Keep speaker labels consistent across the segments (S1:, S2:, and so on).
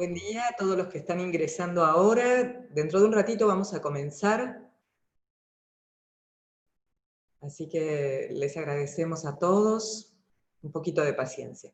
S1: Buen día a todos los que están ingresando ahora. Dentro de un ratito vamos a comenzar. Así que les agradecemos a todos un poquito de paciencia.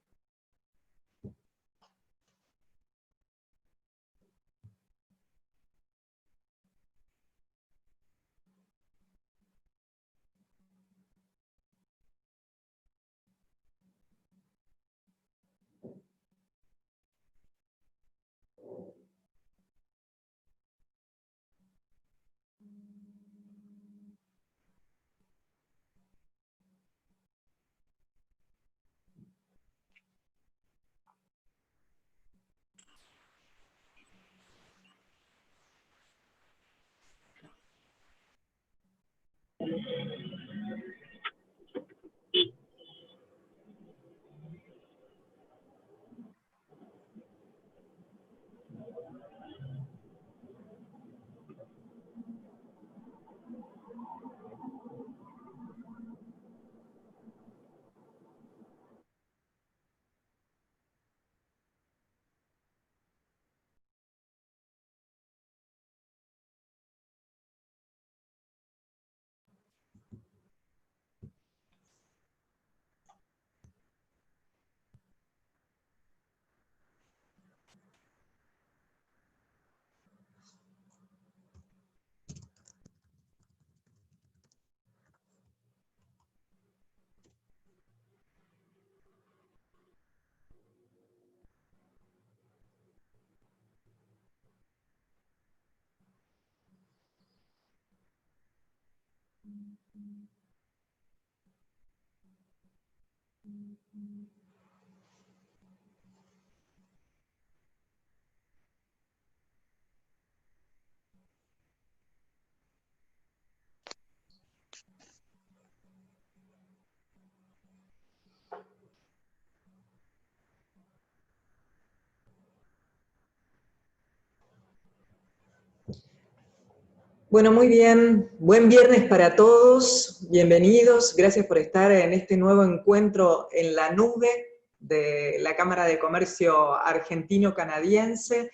S1: Bueno, muy bien. Buen viernes para todos. Bienvenidos. Gracias por estar en este nuevo encuentro en la nube de la Cámara de Comercio Argentino-Canadiense.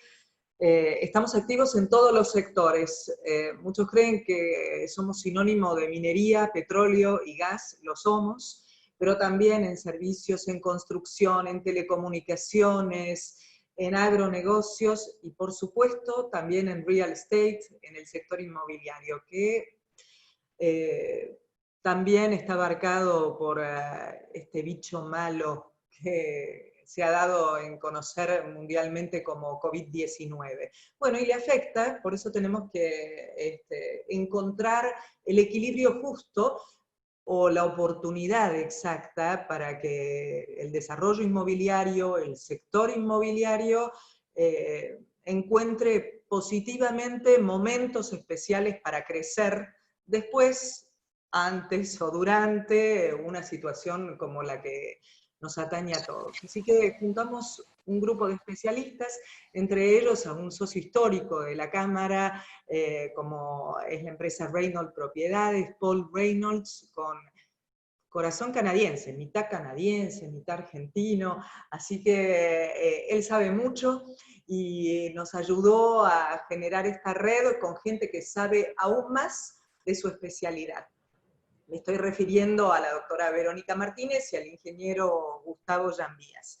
S1: Estamos activos en todos los sectores. Muchos creen que somos sinónimo de minería, petróleo y gas, lo somos, pero también en servicios, en construcción, en telecomunicaciones, en agronegocios y por supuesto también en real estate, en el sector inmobiliario, que también está abarcado por este bicho malo que se ha dado en conocer mundialmente como COVID-19. Bueno, y le afecta, por eso tenemos que encontrar el equilibrio justo o la oportunidad exacta para que el desarrollo inmobiliario, el sector inmobiliario, encuentre positivamente momentos especiales para crecer después, antes o durante una situación como la que nos atañe a todos. Así que juntamos un grupo de especialistas, entre ellos a un socio histórico de la Cámara, como es la empresa Reynolds Propiedades, Paul Reynolds, con corazón canadiense, mitad argentino, así que él sabe mucho y nos ayudó a generar esta red con gente que sabe aún más de su especialidad. Me estoy refiriendo a la doctora Verónica Martínez y al ingeniero Gustavo Llambías.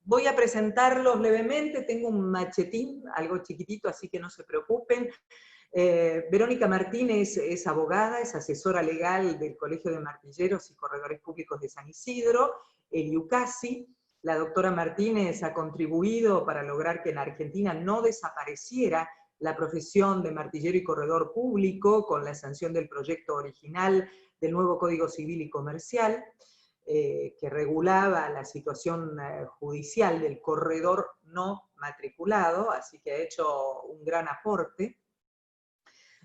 S1: Voy a presentarlos brevemente, tengo un machetín, algo chiquitito, así que no se preocupen. Verónica Martínez es abogada, es asesora legal del Colegio de Martilleros y Corredores Públicos de San Isidro, el IUCASI. La doctora Martínez ha contribuido para lograr que en Argentina no desapareciera la profesión de martillero y corredor público con la sanción del proyecto original del nuevo Código Civil y Comercial, que regulaba la situación judicial del corredor no matriculado, así que ha hecho un gran aporte.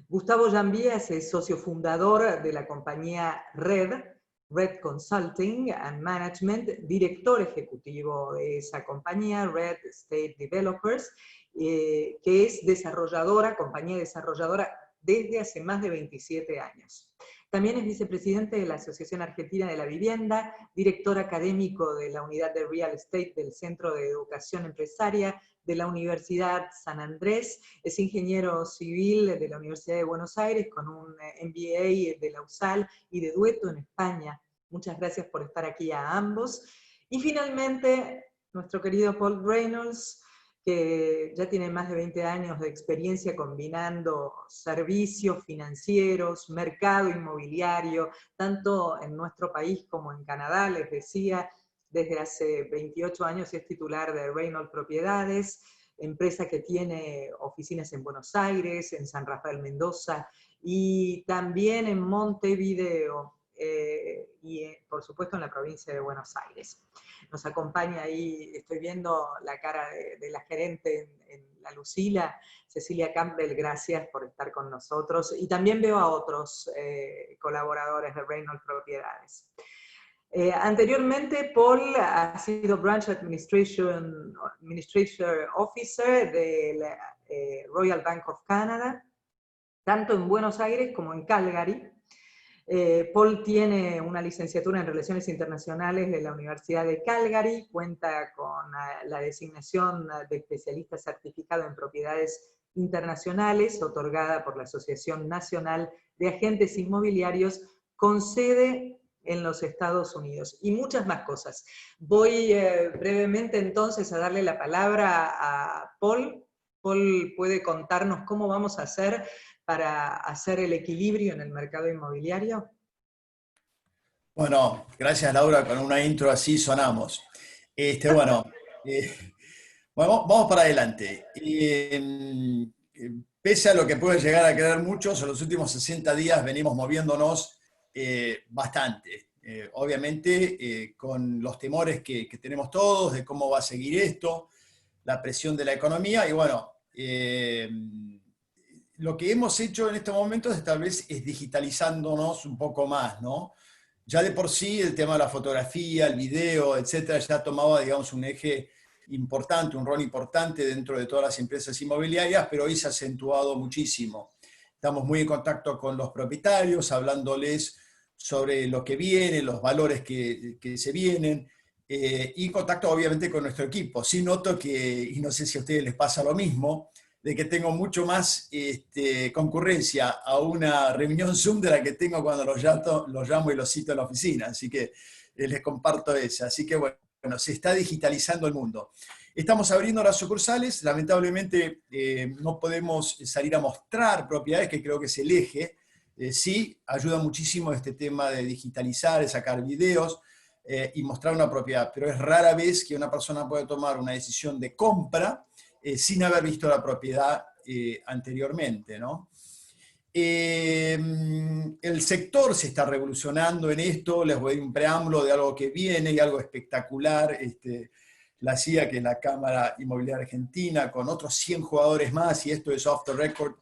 S1: Gustavo Llambías es socio fundador de la compañía Red Consulting and Management, director ejecutivo de esa compañía, Red State Developers, que es desarrolladora, compañía desarrolladora desde hace más de 27 años. También es vicepresidente de la Asociación Argentina de la Vivienda, director académico de la Unidad de Real Estate del Centro de Educación Empresaria de la Universidad San Andrés, es ingeniero civil de la Universidad de Buenos Aires con un MBA de la USAL y de Dueto en España. Muchas gracias por estar aquí a ambos. Y finalmente, nuestro querido Paul Reynolds, que ya tiene más de 20 años de experiencia combinando servicios financieros, mercado inmobiliario, tanto en nuestro país como en Canadá, les decía, desde hace 28 años es titular de Reynolds Propiedades, empresa que tiene oficinas en Buenos Aires, en San Rafael Mendoza y también en Montevideo y por supuesto en la provincia de Buenos Aires. Nos acompaña ahí, estoy viendo la cara de la gerente en la Lucila, Cecilia Campbell, gracias por estar con nosotros. Y también veo a otros colaboradores de Reynolds Propiedades. Anteriormente, Paul ha sido Branch Administration Officer de la Royal Bank of Canada, tanto en Buenos Aires como en Calgary. Paul tiene una licenciatura en Relaciones Internacionales de la Universidad de Calgary, cuenta con la designación de especialista certificado en propiedades internacionales, otorgada por la Asociación Nacional de Agentes Inmobiliarios, con sede en los Estados Unidos, y muchas más cosas. Voy brevemente entonces a darle la palabra a Paul. Paul puede contarnos cómo vamos a hacer para hacer el equilibrio en el mercado inmobiliario?
S2: Bueno, gracias Laura, con una intro así sonamos. Bueno, vamos para adelante. Pese a lo que puede llegar a creer muchos, en los últimos 60 días venimos moviéndonos bastante. Obviamente con los temores que tenemos todos de cómo va a seguir esto, la presión de la economía, y bueno, lo que hemos hecho en estos momentos tal vez es digitalizándonos un poco más, ¿no? Ya de por sí el tema de la fotografía, el video, etcétera, ya tomaba, digamos, un eje importante, un rol importante dentro de todas las empresas inmobiliarias, pero hoy se ha acentuado muchísimo. Estamos muy en contacto con los propietarios, hablándoles sobre lo que viene, los valores que se vienen, y en contacto obviamente con nuestro equipo. Sí noto que, y no sé si a ustedes les pasa lo mismo, de que tengo mucho más concurrencia a una reunión Zoom de la que tengo cuando los llamo y los cito en la oficina. Así que les comparto esa. Así que bueno, se está digitalizando el mundo. Estamos abriendo las sucursales. Lamentablemente no podemos salir a mostrar propiedades, que creo que es el eje. Sí, ayuda muchísimo este tema de digitalizar, de sacar videos y mostrar una propiedad. Pero es rara vez que una persona pueda tomar una decisión de compra sin haber visto la propiedad anteriormente, ¿no? El sector se está revolucionando en esto, les voy a dar un preámbulo de algo que viene y algo espectacular. La CIA, que es la Cámara Inmobiliaria Argentina, con otros 100 jugadores más, y esto es off the record,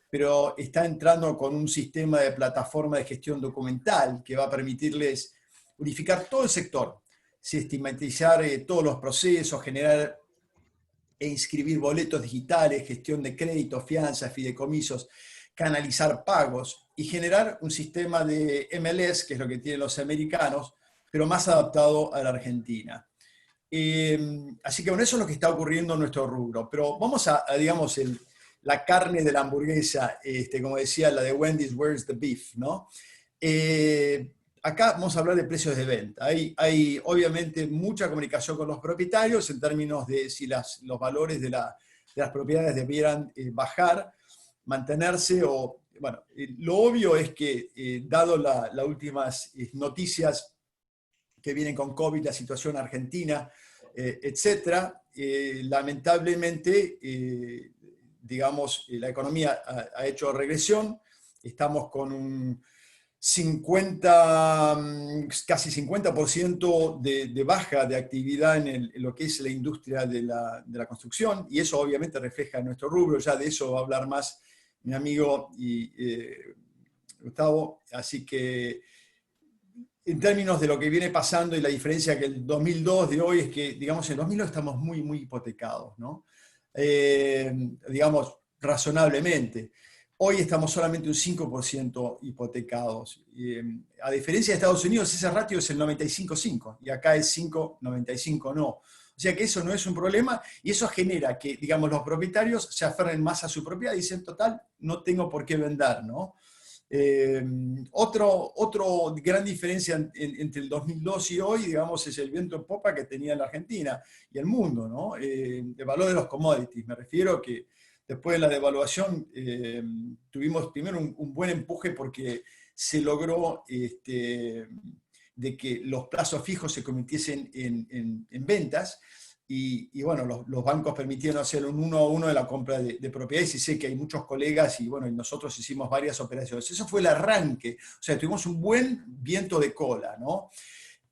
S2: pero está entrando con un sistema de plataforma de gestión documental que va a permitirles unificar todo el sector, sistematizar todos los procesos, generar e inscribir boletos digitales, gestión de créditos, fianzas, fideicomisos, canalizar pagos y generar un sistema de MLS, que es lo que tienen los americanos, pero más adaptado a la Argentina. Así que bueno, eso es lo que está ocurriendo en nuestro rubro. Pero vamos a digamos, la carne de la hamburguesa, como decía la de Wendy's, where's the beef, ¿no? Acá vamos a hablar de precios de venta. Hay obviamente mucha comunicación con los propietarios en términos de si los valores de las propiedades debieran bajar, mantenerse o... Bueno, lo obvio es que, dado las últimas noticias que vienen con COVID, la situación argentina, etcétera, lamentablemente, digamos, la economía ha hecho regresión. Estamos con un 50, casi 50% de baja de actividad en lo que es la industria de la construcción, y eso obviamente refleja en nuestro rubro. Ya de eso va a hablar más mi amigo Gustavo. Así que en términos de lo que viene pasando y la diferencia que el 2002 de hoy es que, digamos, en el 2002 estamos muy hipotecados, ¿no? Digamos, razonablemente. Hoy estamos solamente un 5% hipotecados. A diferencia de Estados Unidos, ese ratio es el 95-5, y acá es 5-95 no. O sea que eso no es un problema, y eso genera que, digamos, los propietarios se aferren más a su propiedad y dicen, total, no tengo por qué vender, ¿no? Otro gran diferencia entre el 2002 y hoy, digamos, es el viento en popa que tenía la Argentina y el mundo, ¿no? El valor de los commodities. Me refiero que después de la devaluación tuvimos primero un buen empuje porque se logró de que los plazos fijos se convirtiesen en ventas, y bueno, los bancos permitieron hacer un 1-1 de la compra de propiedades, y sé que hay muchos colegas y bueno, y nosotros hicimos varias operaciones. Eso fue el arranque, o sea, tuvimos un buen viento de cola, ¿no?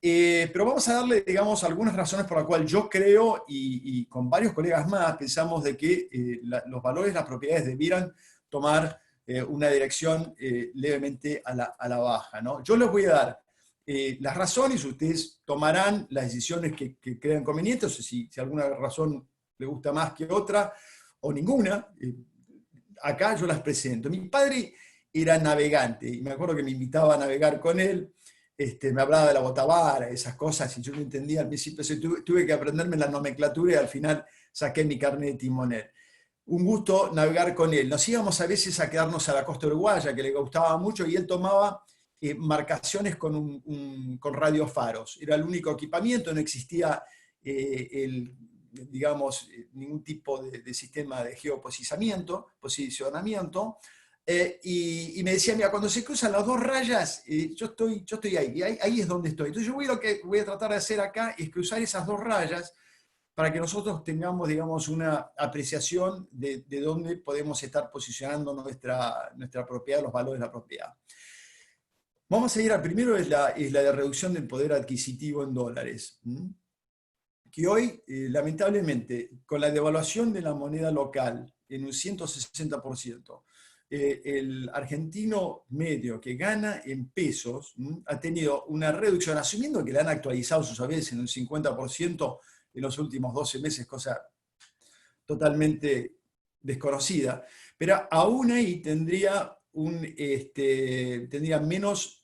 S2: Pero vamos a darle, digamos, algunas razones por las cuales yo creo, y con varios colegas más, pensamos de que los valores de las propiedades debieran tomar una dirección levemente a la baja, ¿no? Yo les voy a dar las razones, ustedes tomarán las decisiones que crean convenientes, o sea, si alguna razón le gusta más que otra, o ninguna. Acá yo las presento. Mi padre era navegante, y me acuerdo que me invitaba a navegar con él. Me hablaba de la botavara, esas cosas, y yo no entendía al principio, tuve que aprenderme la nomenclatura, y al final saqué mi carnet de timonel. Un gusto navegar con él. Nos íbamos a veces a quedarnos a la costa uruguaya, que le gustaba mucho, y él tomaba marcaciones con radiofaros. Era el único equipamiento, no existía digamos, ningún tipo de sistema de posicionamiento. Y me decía, mira, cuando se cruzan las dos rayas, yo estoy ahí es donde estoy. Entonces lo que voy a tratar de hacer acá es cruzar esas dos rayas para que nosotros tengamos, digamos, una apreciación de dónde podemos estar posicionando nuestra propiedad, los valores de la propiedad. Vamos a ir al primero, es la de reducción del poder adquisitivo en dólares. Que hoy, lamentablemente, con la devaluación de la moneda local en un 160%, el argentino medio que gana en pesos ha tenido una reducción, asumiendo que le han actualizado sus saberes en un 50% en los últimos 12 meses, cosa totalmente desconocida, pero aún ahí tendría menos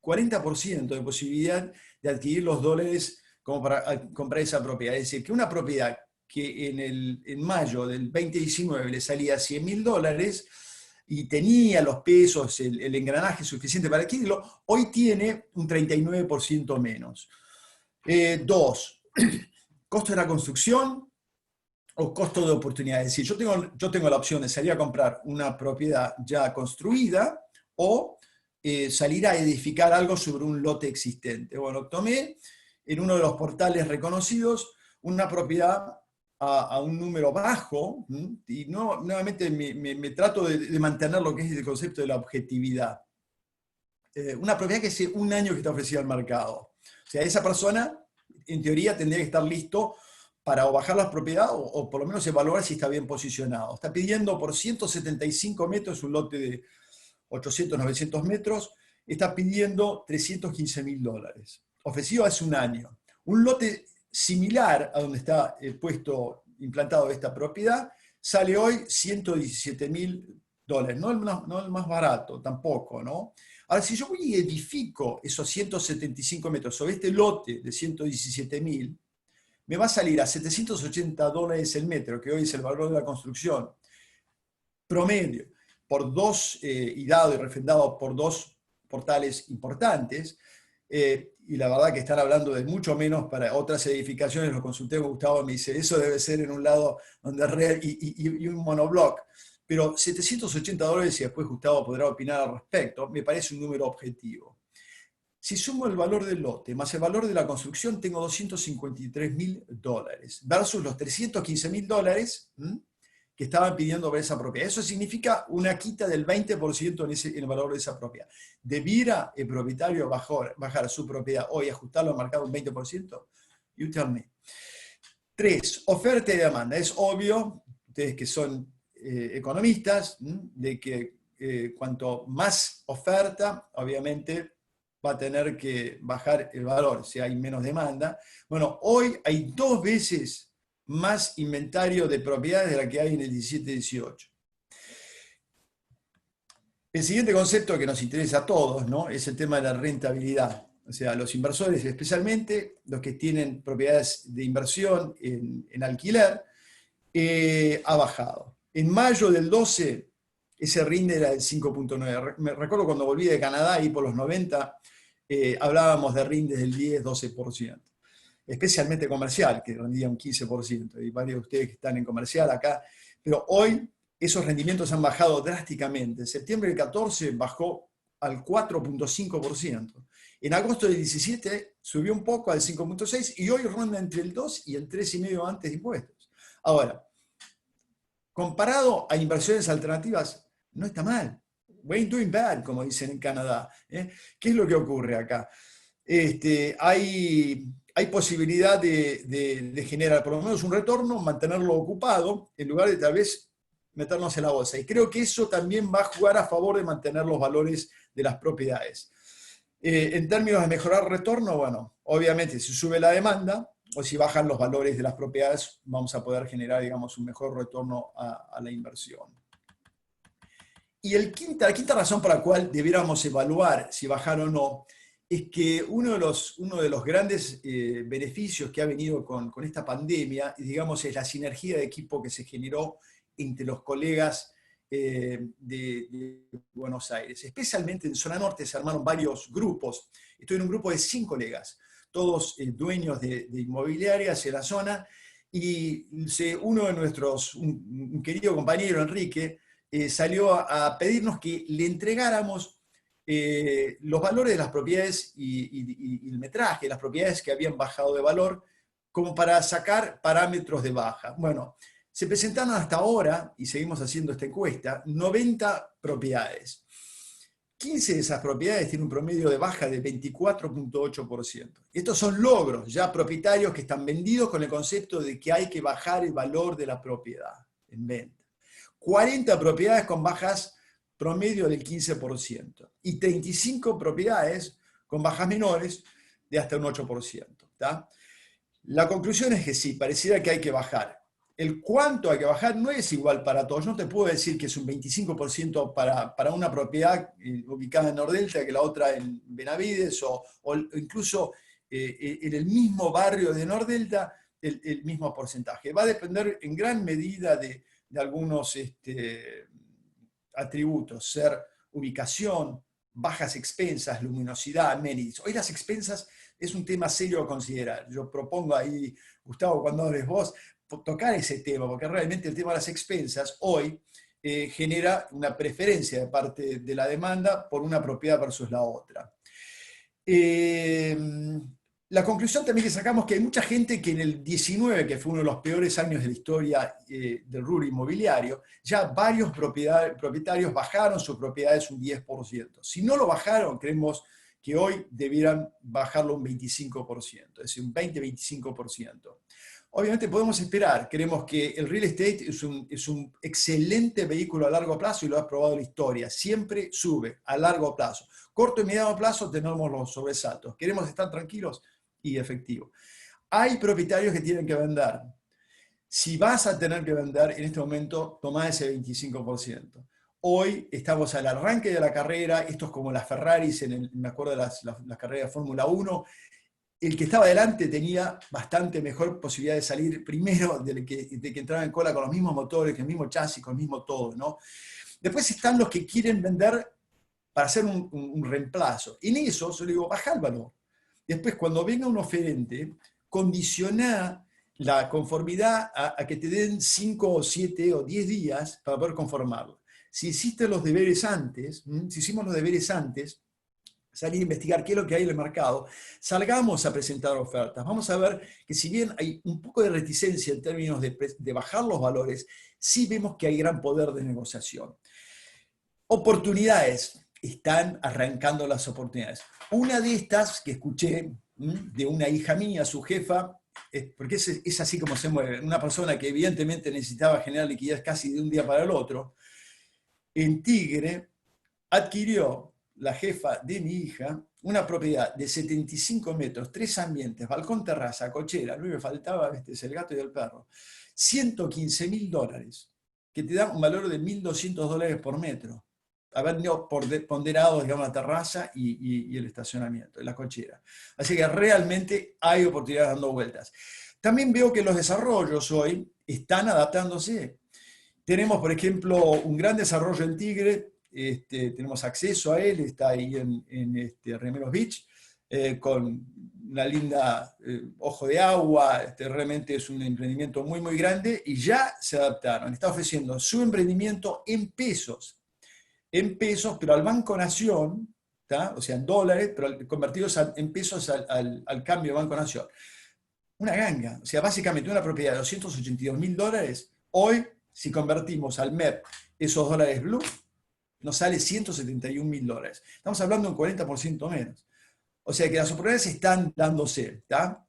S2: 40% de posibilidad de adquirir los dólares como para comprar esa propiedad. Es decir, que una propiedad que en mayo del 2019 le salía $100.000 y tenía los pesos, el engranaje suficiente para adquirirlo, hoy tiene un 39% menos. Dos, costo de la construcción o costo de oportunidad. Es decir, yo tengo la opción de salir a comprar una propiedad ya construida o salir a edificar algo sobre un lote existente. Bueno, tomé en uno de los portales reconocidos una propiedad a un número bajo, y nuevamente me trato de mantener lo que es el concepto de la objetividad. Una propiedad que hace un año que está ofrecida al mercado. O sea, esa persona, en teoría, tendría que estar listo para o bajar la propiedad o por lo menos evaluar si está bien posicionado. Está pidiendo por 175 metros, un lote de 800, 900 metros, está pidiendo $315.000. Ofrecido hace un año. Un lote similar a donde está implantado esta propiedad, sale hoy $117.000. No el más barato, tampoco, ¿no? Ahora, si yo voy y edifico esos 175 metros sobre este lote de 117.000, me va a salir a $780 el metro, que hoy es el valor de la construcción, promedio, por dos, y dado y refrendado por dos portales importantes, y la verdad que están hablando de mucho menos para otras edificaciones. Lo consulté con Gustavo, me dice, eso debe ser en un lado donde red y un monobloc. Pero $780, y después Gustavo podrá opinar al respecto, me parece un número objetivo. Si sumo el valor del lote más el valor de la construcción, tengo $253.000 versus los $315.000 que estaban pidiendo por esa propiedad. Eso significa una quita del 20% en el valor de esa propiedad. ¿Debiera el propietario bajar su propiedad hoy, ajustarlo al mercado un 20%? You tell me. 3. Oferta y demanda. Es obvio, ustedes que son economistas, de que cuanto más oferta, obviamente va a tener que bajar el valor si hay menos demanda. Bueno, hoy hay 2 veces más inventario de propiedades de la que hay en el 17-18. El siguiente concepto que nos interesa a todos, ¿no?, es el tema de la rentabilidad. O sea, los inversores, especialmente los que tienen propiedades de inversión en alquiler, ha bajado. En mayo del 12, ese rinde era del 5,9. Me recuerdo cuando volví de Canadá, ahí por los 90, hablábamos de rindes del 10-12%. Especialmente comercial, que rendía un 15%. Y varios de ustedes que están en comercial acá. Pero hoy esos rendimientos han bajado drásticamente. En septiembre del 14 bajó al 4,5%. En agosto del 17 subió un poco al 5,6% y hoy ronda entre el 2 y el 3,5% antes de impuestos. Ahora, comparado a inversiones alternativas, no está mal. We ain't doing bad, como dicen en Canadá. ¿Qué es lo que ocurre acá? Hay posibilidad de generar por lo menos un retorno, mantenerlo ocupado, en lugar de tal vez meternos en la bolsa. Y creo que eso también va a jugar a favor de mantener los valores de las propiedades. En términos de mejorar retorno, bueno, obviamente si sube la demanda o si bajan los valores de las propiedades, vamos a poder generar, digamos, un mejor retorno a la inversión. Y la quinta razón por la cual debiéramos evaluar si bajar o no, es que uno de los grandes beneficios que ha venido con esta pandemia, digamos, es la sinergia de equipo que se generó entre los colegas de Buenos Aires. Especialmente en zona norte se armaron varios grupos. Estoy en un grupo de 5 colegas, todos dueños de inmobiliarias en la zona, y uno de nuestros, un querido compañero, Enrique, salió a pedirnos que le entregáramos los valores de las propiedades y el metraje de las propiedades que habían bajado de valor, como para sacar parámetros de baja. Bueno, se presentaron hasta ahora, y seguimos haciendo esta encuesta, 90 propiedades. 15 de esas propiedades tienen un promedio de baja de 24,8%. Estos son logros, ya propietarios que están vendidos con el concepto de que hay que bajar el valor de la propiedad en venta. 40 propiedades con bajas promedio del 15% y 35 propiedades con bajas menores de hasta un 8%. ¿Tá? La conclusión es que sí, pareciera que hay que bajar. El cuánto hay que bajar no es igual para todos. No te puedo decir que es un 25% para una propiedad ubicada en Nordelta que la otra en Benavides o incluso en el mismo barrio de Nordelta el mismo porcentaje. Va a depender en gran medida de algunos atributos, ser ubicación, bajas expensas, luminosidad, amenities. Hoy las expensas es un tema serio a considerar. Yo propongo ahí, Gustavo, cuando hables vos, tocar ese tema, porque realmente el tema de las expensas hoy genera una preferencia de parte de la demanda por una propiedad versus la otra. La conclusión también que sacamos es que hay mucha gente que en el 19, que fue uno de los peores años de la historia del rubro inmobiliario, ya varios propietarios bajaron sus propiedades un 10%. Si no lo bajaron, creemos que hoy debieran bajarlo un 25%, es decir, un 20-25%. Obviamente podemos esperar, creemos que el real estate es un excelente vehículo a largo plazo y lo ha probado la historia, siempre sube a largo plazo. Corto y mediano plazo tenemos los sobresaltos, queremos estar tranquilos y efectivos. Hay propietarios que tienen que vender. Si vas a tener que vender, en este momento, tomá ese 25%. Hoy estamos al arranque de la carrera, esto es como las Ferraris, me acuerdo de las carreras de Fórmula 1, el que estaba adelante tenía bastante mejor posibilidad de salir primero de que entraba en cola con los mismos motores, con el mismo chasis, con el mismo todo, ¿no? Después están los que quieren vender para hacer un reemplazo. En eso, yo le digo, baja el valor. Después, cuando venga un oferente, condiciona la conformidad a que te den 5 o 7 o 10 días para poder conformarlo. Si hiciste los deberes antes, si hicimos los deberes antes, salir a investigar qué es lo que hay en el mercado, salgamos a presentar ofertas. Vamos a ver que si bien hay un poco de reticencia en términos de bajar los valores, sí vemos que hay gran poder de negociación. Oportunidades. Están arrancando las oportunidades. Una de estas que escuché de una hija mía, su jefa, porque es así como se mueve, una persona que evidentemente necesitaba generar liquidez casi de un día para el otro, en Tigre adquirió la jefa de mi hija una propiedad de 75 metros, 3 ambientes, balcón, terraza, cochera, luego me faltaba es el gato y el perro, $115.000, que te da un valor de $1.200 por metro. haber ponderado, digamos, la terraza y el estacionamiento, la cochera. Así que realmente hay oportunidades dando vueltas. También veo que los desarrollos hoy están adaptándose. Tenemos, por ejemplo, un gran desarrollo en Tigre, tenemos acceso a él, está ahí en Remeros Beach, con una linda ojo de agua, realmente es un emprendimiento muy, muy grande, y ya se adaptaron. Está ofreciendo su emprendimiento en pesos, pero al Banco Nación, ¿tá? O sea, en dólares, pero convertidos en pesos al cambio de Banco Nación. Una ganga, o sea, básicamente una propiedad de $282.000, hoy, si convertimos al MEP esos dólares blue, nos sale $171.000. Estamos hablando de un 40% menos. O sea que las oportunidades están dándose, ¿tá?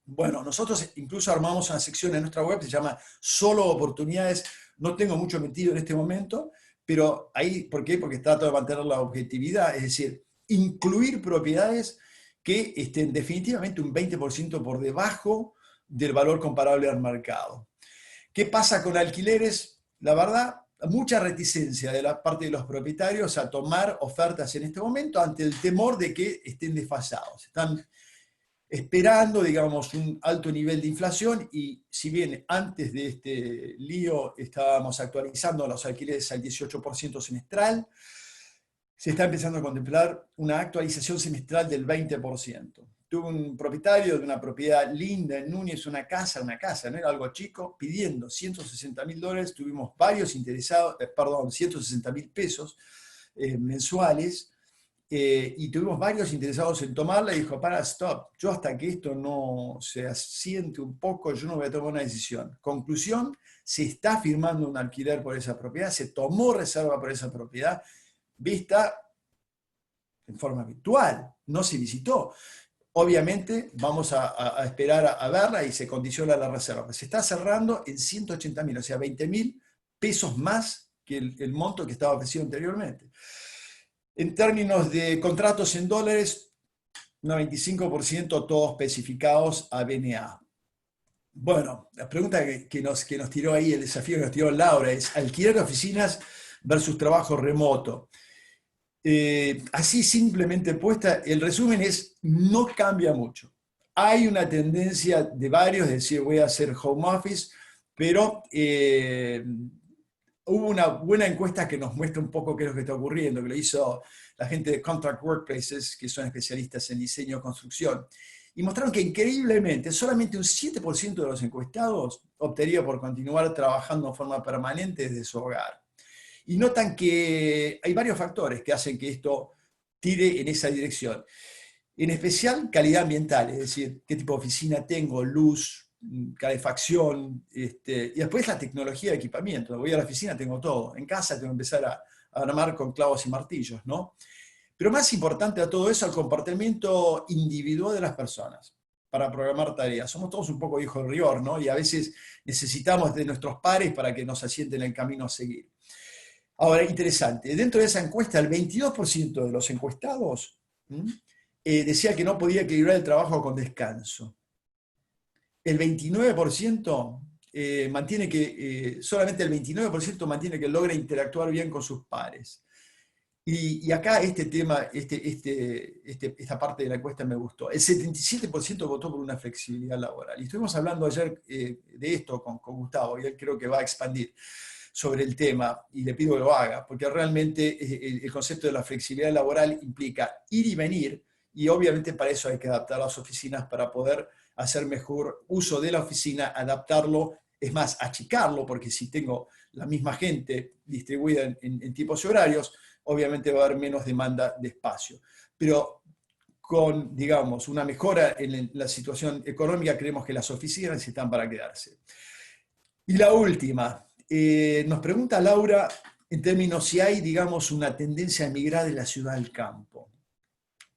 S2: Bueno, nosotros incluso armamos una sección en nuestra web que se llama Solo Oportunidades. No tengo mucho metido en este momento, pero ahí, ¿por qué? Porque trato de mantener la objetividad, es decir, incluir propiedades que estén definitivamente un 20% por debajo del valor comparable al mercado. ¿Qué pasa con alquileres? La verdad, mucha reticencia de la parte de los propietarios a tomar ofertas en este momento ante el temor de que estén desfasados. Están esperando, digamos, un alto nivel de inflación, y si bien antes de este lío estábamos actualizando los alquileres al 18% semestral, se está empezando a contemplar una actualización semestral del 20%. Tuve un propietario de una propiedad linda en Núñez, una casa, no era algo chico, pidiendo $160.000, tuvimos varios interesados, $160.000 mensuales, y tuvimos varios interesados en tomarla, y dijo, stop, yo hasta que esto no se asiente un poco, yo no voy a tomar una decisión. Conclusión, se está firmando un alquiler por esa propiedad, se tomó reserva por esa propiedad, vista en forma virtual, no se visitó. Obviamente vamos a esperar a verla y se condiciona la reserva. Se está cerrando en 180.000, o sea, $20.000 más que el monto que estaba ofrecido anteriormente. En términos de contratos en dólares, 95% todos especificados a BNA. Bueno, la pregunta que nos tiró ahí, el desafío que nos tiró Laura, es alquiler de oficinas versus trabajo remoto. Así simplemente puesta, el resumen es, no cambia mucho. Hay una tendencia de varios de decir voy a hacer home office, pero hubo una buena encuesta que nos muestra un poco qué es lo que está ocurriendo, que lo hizo la gente de Contract Workplaces, que son especialistas en diseño y construcción, y mostraron que increíblemente solamente un 7% de los encuestados optaría por continuar trabajando de forma permanente desde su hogar. Y notan que hay varios factores que hacen que esto tire en esa dirección. En especial, calidad ambiental, es decir, qué tipo de oficina tengo, luz, calefacción, y después la tecnología de equipamiento. Voy a la oficina, tengo todo. En casa tengo que empezar a armar con clavos y martillos, ¿no? Pero más importante a todo eso, el comportamiento individual de las personas para programar tareas. Somos todos un poco hijos de rigor, ¿no? Y a veces necesitamos de nuestros pares para que nos asienten el camino a seguir. Ahora, interesante, dentro de esa encuesta, el 22% de los encuestados decía que no podía equilibrar el trabajo con descanso. El 29% mantiene que, solamente el 29% mantiene que logra interactuar bien con sus pares. Y acá este tema, esta parte de la encuesta me gustó. El 77% votó por una flexibilidad laboral. Y estuvimos hablando ayer de esto con Gustavo, y él creo que va a expandir sobre el tema, y le pido que lo haga, porque realmente el concepto de la flexibilidad laboral implica ir y venir, y obviamente para eso hay que adaptar las oficinas para poder hacer mejor uso de la oficina, adaptarlo, es más, achicarlo, porque si tengo la misma gente distribuida en tipos y horarios, obviamente va a haber menos demanda de espacio. Pero con, digamos, una mejora en la situación económica, creemos que las oficinas están para quedarse. Y la última, nos pregunta Laura, en términos si hay, digamos, una tendencia a emigrar de la ciudad al campo.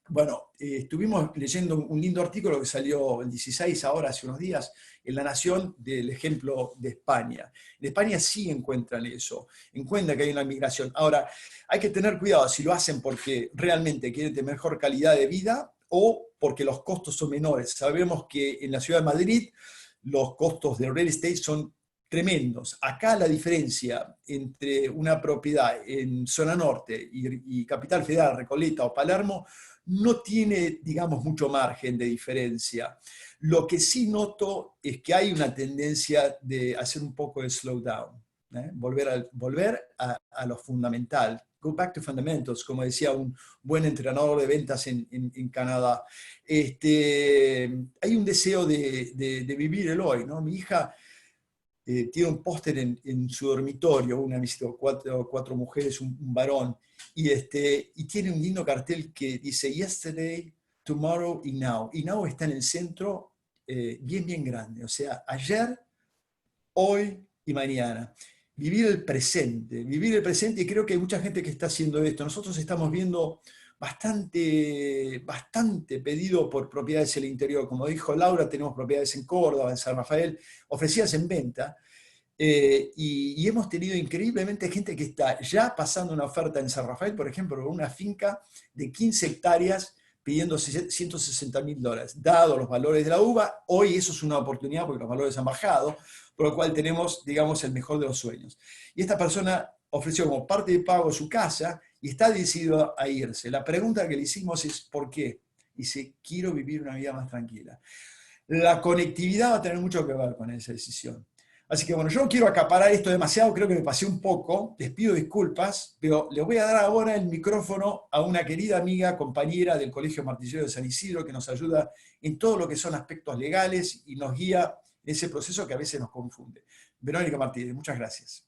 S2: Bueno, estuvimos leyendo un lindo artículo que salió el 16, ahora hace unos días, en La Nación, del ejemplo de España. En España sí encuentran eso, encuentran que hay una migración. Ahora, hay que tener cuidado si lo hacen porque realmente quieren tener mejor calidad de vida o porque los costos son menores. Sabemos que en la ciudad de Madrid los costos de real estate son tremendos. Acá la diferencia entre una propiedad en zona norte y Capital Federal, Recoleta o Palermo no tiene, digamos, mucho margen de diferencia. Lo que sí noto es que hay una tendencia de hacer un poco de slowdown, volver a lo fundamental. Go back to fundamentals, como decía un buen entrenador de ventas en Canadá. Hay un deseo de vivir el hoy, ¿no? Mi hija tiene un póster en su dormitorio, una visita, cuatro mujeres, un varón, y tiene un lindo cartel que dice Yesterday, Tomorrow y Now. Y Now está en el centro, bien grande. O sea, ayer, hoy y mañana. Vivir el presente, y creo que hay mucha gente que está haciendo esto. Nosotros estamos viendo bastante pedido por propiedades en el interior. Como dijo Laura, tenemos propiedades en Córdoba, en San Rafael, ofrecidas en venta, y hemos tenido increíblemente gente que está ya pasando una oferta en San Rafael, por ejemplo, una finca de 15 hectáreas pidiendo $160.000. Dado los valores de la uva, hoy eso es una oportunidad porque los valores han bajado, por lo cual tenemos, digamos, el mejor de los sueños. Y esta persona ofreció como parte de pago su casa y está decidido a irse. La pregunta que le hicimos es ¿por qué? Dice, quiero vivir una vida más tranquila. La conectividad va a tener mucho que ver con esa decisión. Así que bueno, yo no quiero acaparar esto demasiado, creo que me pasé un poco, les pido disculpas, pero le voy a dar ahora el micrófono a una querida amiga, compañera del Colegio Martillero de San Isidro, que nos ayuda en todo lo que son aspectos legales y nos guía en ese proceso que a veces nos confunde. Verónica Martínez, muchas gracias.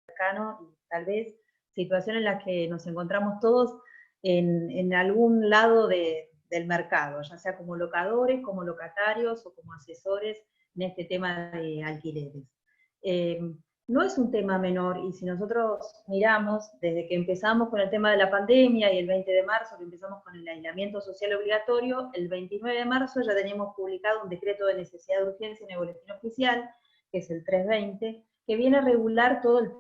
S3: Y tal vez situaciones en las que nos encontramos todos en algún lado del mercado, ya sea como locadores, como locatarios o como asesores en este tema de alquileres. No es un tema menor, y si nosotros miramos, desde que empezamos con el tema de la pandemia y el 20 de marzo, que empezamos con el aislamiento social obligatorio, el 29 de marzo ya teníamos publicado un decreto de necesidad de urgencia en el boletín oficial, que es el 320, que viene a regular todo el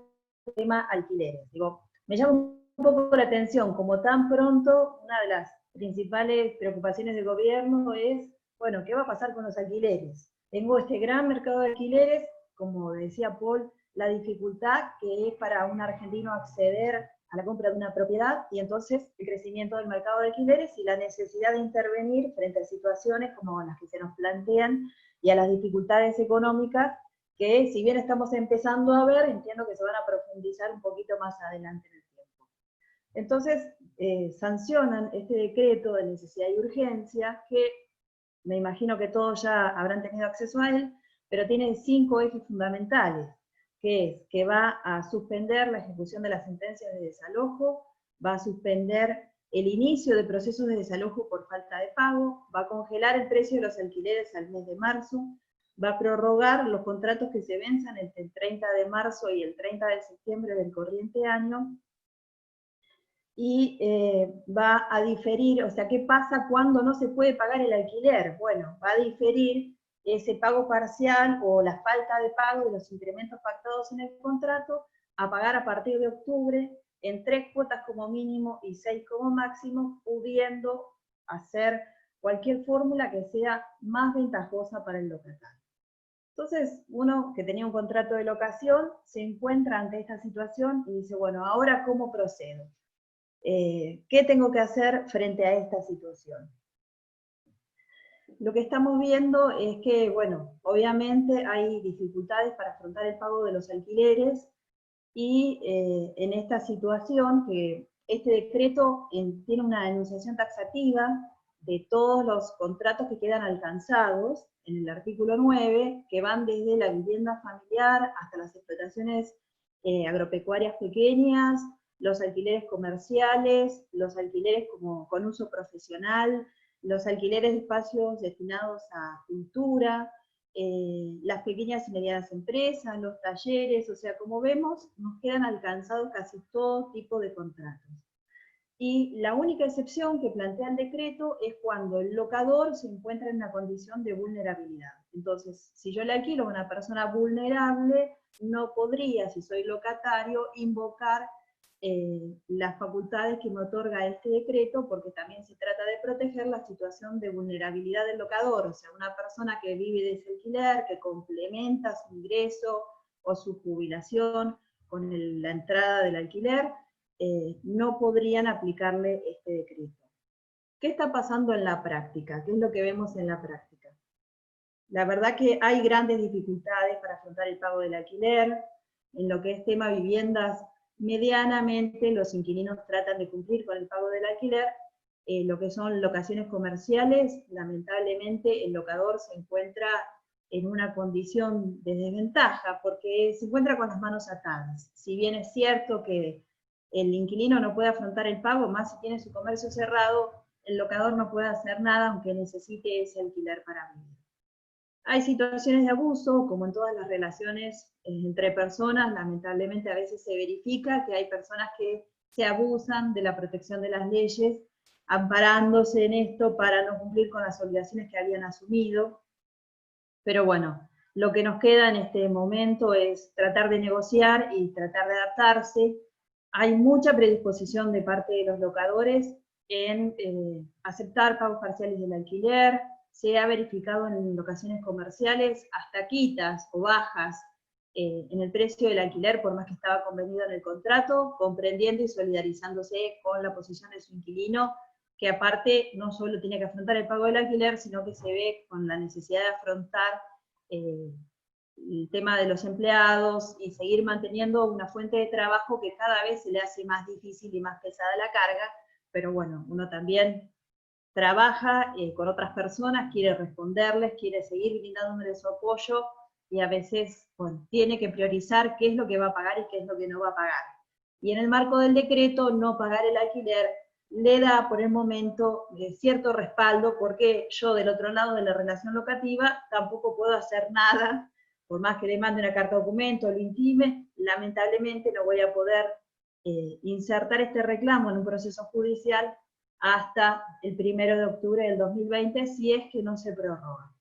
S3: tema alquileres. Digo, me llama un poco la atención, como tan pronto, una de las principales preocupaciones del gobierno es, bueno, ¿qué va a pasar con los alquileres? Tengo este gran mercado de alquileres, como decía Paul, la dificultad que es para un argentino acceder a la compra de una propiedad, y entonces el crecimiento del mercado de alquileres y la necesidad de intervenir frente a situaciones como las que se nos plantean y a las dificultades económicas que, si bien estamos empezando a ver, entiendo que se van a profundizar un poquito más adelante en el tiempo. Entonces, sancionan este decreto de necesidad y urgencia, que me imagino que todos ya habrán tenido acceso a él, pero tiene 5 ejes fundamentales, que es que va a suspender la ejecución de las sentencias de desalojo, va a suspender el inicio de procesos de desalojo por falta de pago, va a congelar el precio de los alquileres al mes de marzo, va a prorrogar los contratos que se venzan entre el 30 de marzo y el 30 de septiembre del corriente año, y va a diferir, o sea, ¿qué pasa cuando no se puede pagar el alquiler? Bueno, va a diferir ese pago parcial o la falta de pago de los incrementos pactados en el contrato a pagar a partir de octubre en 3 cuotas como mínimo y 6 como máximo, pudiendo hacer cualquier fórmula que sea más ventajosa para el locatario. Entonces, uno que tenía un contrato de locación se encuentra ante esta situación y dice, bueno, ¿ahora cómo procedo? ¿Qué tengo que hacer frente a esta situación? Lo que estamos viendo es que, bueno, obviamente hay dificultades para afrontar el pago de los alquileres, y en esta situación, que este decreto tiene una enunciación taxativa de todos los contratos que quedan alcanzados en el artículo 9, que van desde la vivienda familiar hasta las explotaciones agropecuarias pequeñas, los alquileres comerciales, los alquileres con uso profesional, los alquileres de espacios destinados a cultura, las pequeñas y medianas empresas, los talleres, o sea, como vemos, nos quedan alcanzados casi todo tipo de contratos. Y la única excepción que plantea el decreto es cuando el locador se encuentra en una condición de vulnerabilidad. Entonces, si yo le alquilo a una persona vulnerable, no podría, si soy locatario, invocar las facultades que me otorga este decreto, porque también se trata de proteger la situación de vulnerabilidad del locador, o sea, una persona que vive de ese alquiler, que complementa su ingreso o su jubilación con la entrada del alquiler, no podrían aplicarle este decreto. ¿Qué está pasando en la práctica? ¿Qué es lo que vemos en la práctica? La verdad que hay grandes dificultades para afrontar el pago del alquiler. En lo que es tema viviendas, medianamente los inquilinos tratan de cumplir con el pago del alquiler. Lo que son locaciones comerciales, lamentablemente el locador se encuentra en una condición de desventaja, porque se encuentra con las manos atadas. Si bien es cierto que el inquilino no puede afrontar el pago, más si tiene su comercio cerrado, el locador no puede hacer nada aunque necesite ese alquiler para vivir. Hay situaciones de abuso, como en todas las relaciones entre personas, lamentablemente a veces se verifica que hay personas que se abusan de la protección de las leyes, amparándose en esto para no cumplir con las obligaciones que habían asumido. Pero bueno, lo que nos queda en este momento es tratar de negociar y tratar de adaptarse. Hay mucha predisposición de parte de los locadores en aceptar pagos parciales del alquiler. Se ha verificado en locaciones comerciales hasta quitas o bajas en el precio del alquiler, por más que estaba convenido en el contrato, comprendiendo y solidarizándose con la posición de su inquilino, que aparte no solo tiene que afrontar el pago del alquiler, sino que se ve con la necesidad de afrontar el tema de los empleados y seguir manteniendo una fuente de trabajo que cada vez se le hace más difícil y más pesada la carga, pero bueno, uno también trabaja con otras personas, quiere responderles, quiere seguir brindándoles su apoyo, y a veces, bueno, tiene que priorizar qué es lo que va a pagar y qué es lo que no va a pagar. Y en el marco del decreto, no pagar el alquiler le da por el momento cierto respaldo, porque yo del otro lado de la relación locativa tampoco puedo hacer nada, por más que le mande una carta documento, lo intime, lamentablemente no voy a poder insertar este reclamo en un proceso judicial hasta el 1 de octubre del 2020, si es que no se prorroga.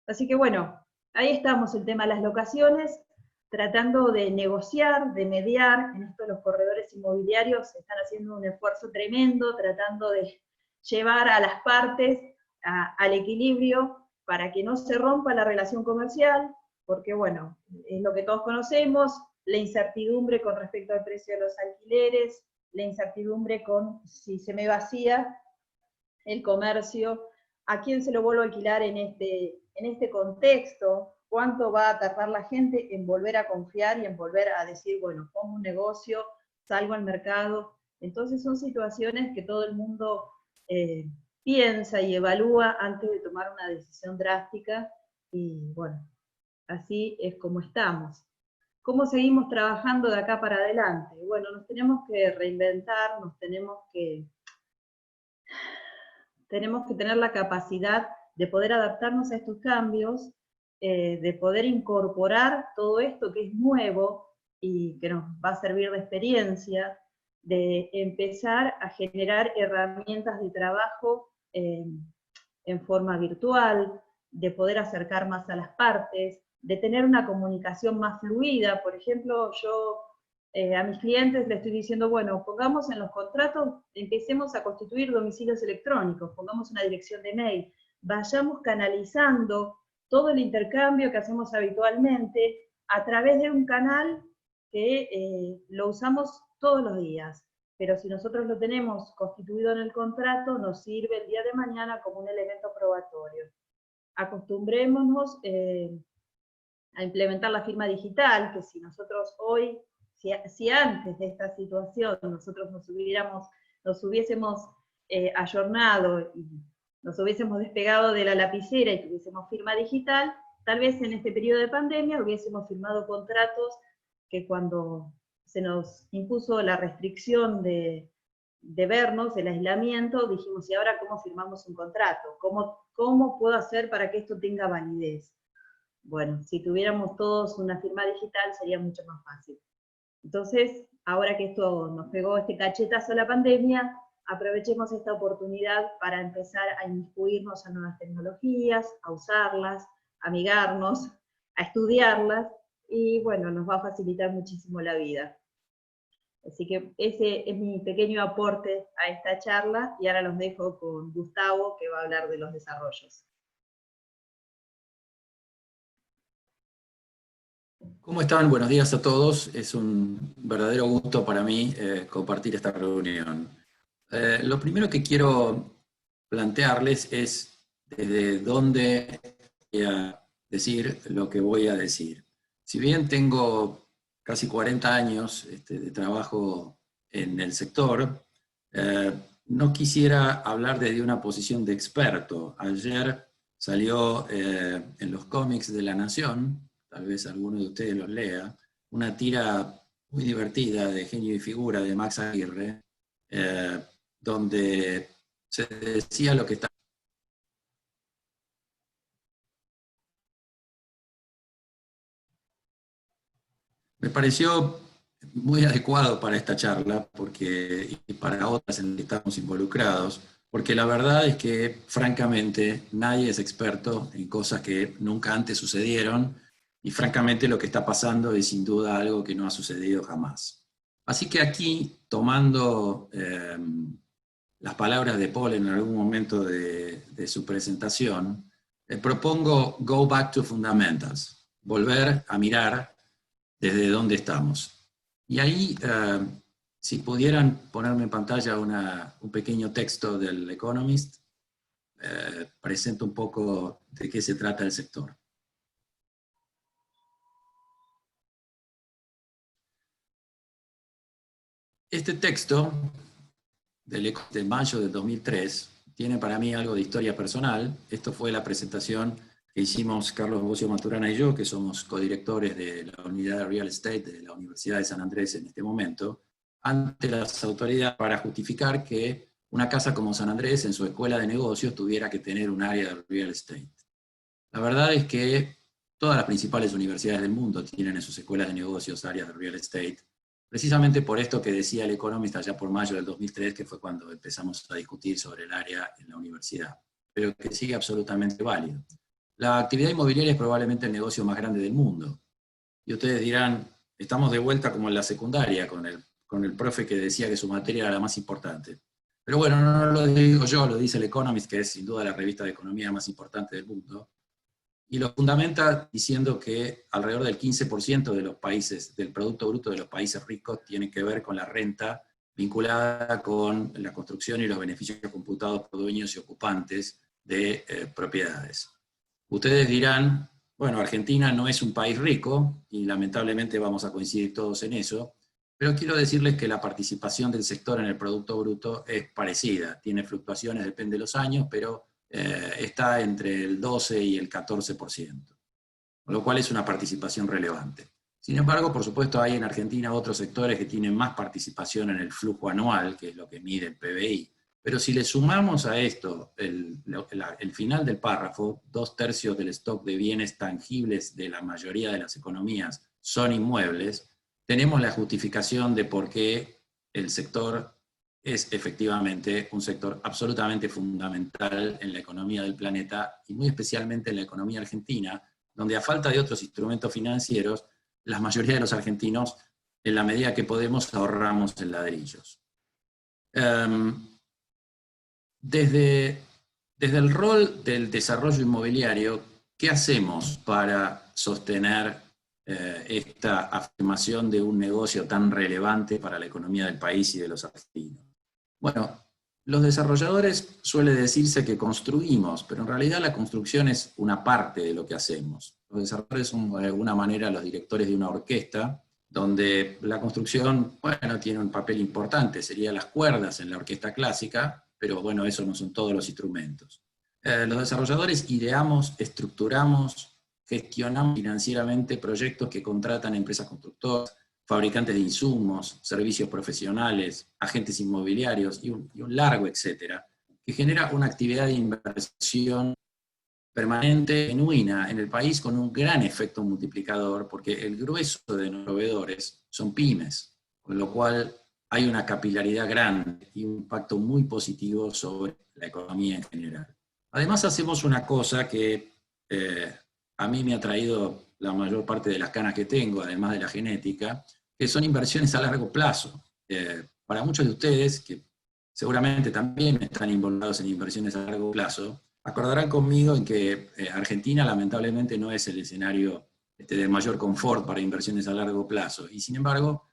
S3: Así que bueno, ahí estamos, el tema de las locaciones, tratando de negociar, de mediar. En esto los corredores inmobiliarios están haciendo un esfuerzo tremendo, tratando de llevar a las partes al equilibrio para que no se rompa la relación comercial, porque bueno, es lo que todos conocemos, la incertidumbre con respecto al precio de los alquileres, la incertidumbre con si se me vacía el comercio, a quién se lo vuelvo a alquilar en este contexto, cuánto va a tardar la gente en volver a confiar y en volver a decir, bueno, pongo un negocio, salgo al mercado. Entonces son situaciones que todo el mundo piensa y evalúa antes de tomar una decisión drástica, y bueno, así es como estamos. ¿Cómo seguimos trabajando de acá para adelante? Bueno, nos tenemos que reinventar, tenemos que tener la capacidad de poder adaptarnos a estos cambios, de poder incorporar todo esto que es nuevo y que nos va a servir de experiencia, de empezar a generar herramientas de trabajo en forma virtual, de poder acercar más a las partes, de tener una comunicación más fluida. Por ejemplo, yo a mis clientes les estoy diciendo, bueno, pongamos en los contratos, empecemos a constituir domicilios electrónicos, pongamos una dirección de mail, vayamos canalizando todo el intercambio que hacemos habitualmente a través de un canal que lo usamos todos los días. Pero si nosotros lo tenemos constituido en el contrato, nos sirve el día de mañana como un elemento probatorio. Acostumbrémonos a implementar la firma digital, que si nosotros hoy, si antes de esta situación nosotros nos hubiésemos ayornado y nos hubiésemos despegado de la lapicera y tuviésemos firma digital, tal vez en este periodo de pandemia hubiésemos firmado contratos que cuando se nos impuso la restricción de vernos, el aislamiento, dijimos, ¿y ahora cómo firmamos un contrato? ¿Cómo puedo hacer para que esto tenga validez? Bueno, si tuviéramos todos una firma digital sería mucho más fácil. Entonces, ahora que esto nos pegó este cachetazo a la pandemia, aprovechemos esta oportunidad para empezar a inmiscuirnos a nuevas tecnologías, a usarlas, a amigarnos, a estudiarlas, y bueno, nos va a facilitar muchísimo la vida. Así que ese es mi pequeño aporte a esta charla, y ahora los dejo con Gustavo, que va a hablar de los desarrollos.
S4: ¿Cómo están? Buenos días a todos. Es un verdadero gusto para mí compartir esta reunión. Lo primero que quiero plantearles es desde dónde voy a decir lo que voy a decir. Si bien tengo casi 40 años de trabajo en el sector, no quisiera hablar desde una posición de experto. Ayer salió en los cómics de La Nación, tal vez alguno de ustedes los lea, una tira muy divertida de Genio y Figura de Max Aguirre, donde se decía lo que está. Me pareció muy adecuado para esta charla y para otras en las que estamos involucrados, porque la verdad es que, francamente, nadie es experto en cosas que nunca antes sucedieron, y francamente lo que está pasando es sin duda algo que no ha sucedido jamás. Así que aquí, tomando las palabras de Paul en algún momento de su presentación, propongo Go Back to Fundamentals, volver a mirar desde dónde estamos. Y ahí, si pudieran ponerme en pantalla un pequeño texto del Economist, presento un poco de qué se trata el sector. Este texto, de mayo del 2003, tiene para mí algo de historia personal. Esto fue la presentación que hicimos Carlos Bocio Maturana y yo, que somos codirectores de la unidad de Real Estate de la Universidad de San Andrés en este momento, ante las autoridades para justificar que una casa como San Andrés en su escuela de negocios tuviera que tener un área de Real Estate. La verdad es que todas las principales universidades del mundo tienen en sus escuelas de negocios áreas de Real Estate, precisamente por esto que decía el Economist allá por mayo del 2003, que fue cuando empezamos a discutir sobre el área en la universidad, pero que sigue absolutamente válido. La actividad inmobiliaria es probablemente el negocio más grande del mundo. Y ustedes dirán, estamos de vuelta como en la secundaria, con el profe que decía que su materia era la más importante. Pero bueno, no lo digo yo, lo dice el Economist, que es sin duda la revista de economía más importante del mundo, y lo fundamenta diciendo que alrededor del 15% de los países, del Producto Bruto de los países ricos, tiene que ver con la renta vinculada con la construcción y los beneficios computados por dueños y ocupantes de propiedades. Ustedes dirán, bueno, Argentina no es un país rico, y lamentablemente vamos a coincidir todos en eso, pero quiero decirles que la participación del sector en el Producto Bruto es parecida. Tiene fluctuaciones, depende de los años, pero está entre el 12 y el 14%, con lo cual es una participación relevante. Sin embargo, por supuesto, hay en Argentina otros sectores que tienen más participación en el flujo anual, que es lo que mide el PBI. Pero si le sumamos a esto el final del párrafo, 2/3 del stock de bienes tangibles de la mayoría de las economías son inmuebles, tenemos la justificación de por qué el sector es efectivamente un sector absolutamente fundamental en la economía del planeta, y muy especialmente en la economía argentina, donde a falta de otros instrumentos financieros, la mayoría de los argentinos, en la medida que podemos, ahorramos en ladrillos. Desde el rol del desarrollo inmobiliario, ¿qué hacemos para sostener esta afirmación de un negocio tan relevante para la economía del país y de los argentinos? Bueno, los desarrolladores suele decirse que construimos, pero en realidad la construcción es una parte de lo que hacemos. Los desarrolladores son de alguna manera los directores de una orquesta, donde la construcción, bueno, tiene un papel importante, serían las cuerdas en la orquesta clásica, pero bueno, eso no son todos los instrumentos. Los desarrolladores ideamos, estructuramos, gestionamos financieramente proyectos que contratan empresas constructoras, fabricantes de insumos, servicios profesionales, agentes inmobiliarios y un largo etcétera, que genera una actividad de inversión permanente, genuina en el país, con un gran efecto multiplicador, porque el grueso de los proveedores son pymes, con lo cual hay una capilaridad grande y un impacto muy positivo sobre la economía en general. Además hacemos una cosa que a mí me ha traído la mayor parte de las canas que tengo, además de la genética, que son inversiones a largo plazo. para muchos de ustedes, que seguramente también están involucrados en inversiones a largo plazo, acordarán conmigo en que Argentina lamentablemente no es el escenario de mayor confort para inversiones a largo plazo, y sin embargo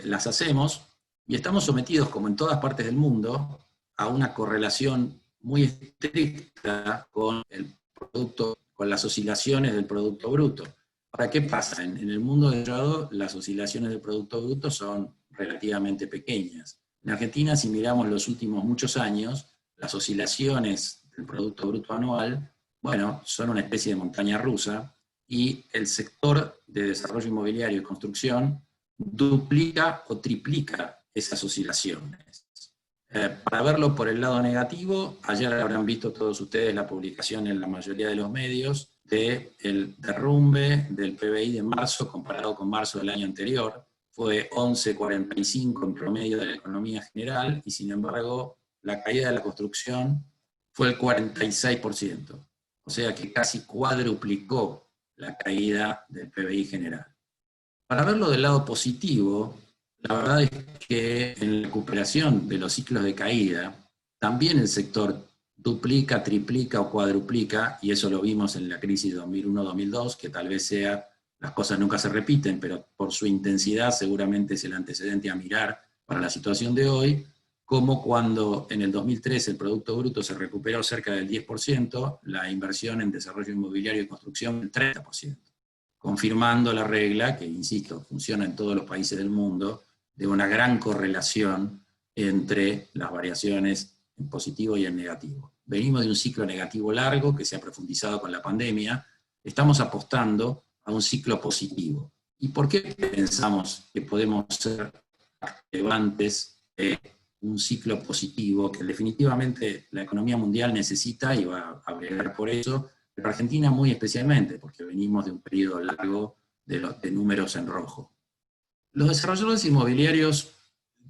S4: las hacemos, y estamos sometidos, como en todas partes del mundo, a una correlación muy estricta con el producto, con las oscilaciones del Producto Bruto. Ahora, ¿qué pasa? En el mundo desarrollado, las oscilaciones del Producto Bruto son relativamente pequeñas. En Argentina, si miramos los últimos muchos años, las oscilaciones del Producto Bruto anual, bueno, son una especie de montaña rusa, y el sector de desarrollo inmobiliario y construcción duplica o triplica esas oscilaciones. Para verlo por el lado negativo, ayer habrán visto todos ustedes la publicación en la mayoría de los medios del derrumbe del PBI de marzo comparado con marzo del año anterior. Fue 11,45 en promedio de la economía general, y sin embargo la caída de la construcción fue el 46%. O sea que casi cuadruplicó la caída del PBI general. Para verlo del lado positivo, la verdad es que en la recuperación de los ciclos de caída, también el sector duplica, triplica o cuadruplica, y eso lo vimos en la crisis de 2001-2002, que tal vez sea, las cosas nunca se repiten, pero por su intensidad seguramente es el antecedente a mirar para la situación de hoy, como cuando en el 2003 el Producto Bruto se recuperó cerca del 10%, la inversión en desarrollo inmobiliario y construcción el 30%. Confirmando la regla, que insisto, funciona en todos los países del mundo, de una gran correlación entre las variaciones en positivo y en negativo. Venimos de un ciclo negativo largo que se ha profundizado con la pandemia, estamos apostando a un ciclo positivo. ¿Y por qué pensamos que podemos ser relevantes de un ciclo positivo que definitivamente la economía mundial necesita y va a bregar por eso? Pero Argentina muy especialmente, porque venimos de un periodo largo de números en rojo. Los desarrolladores inmobiliarios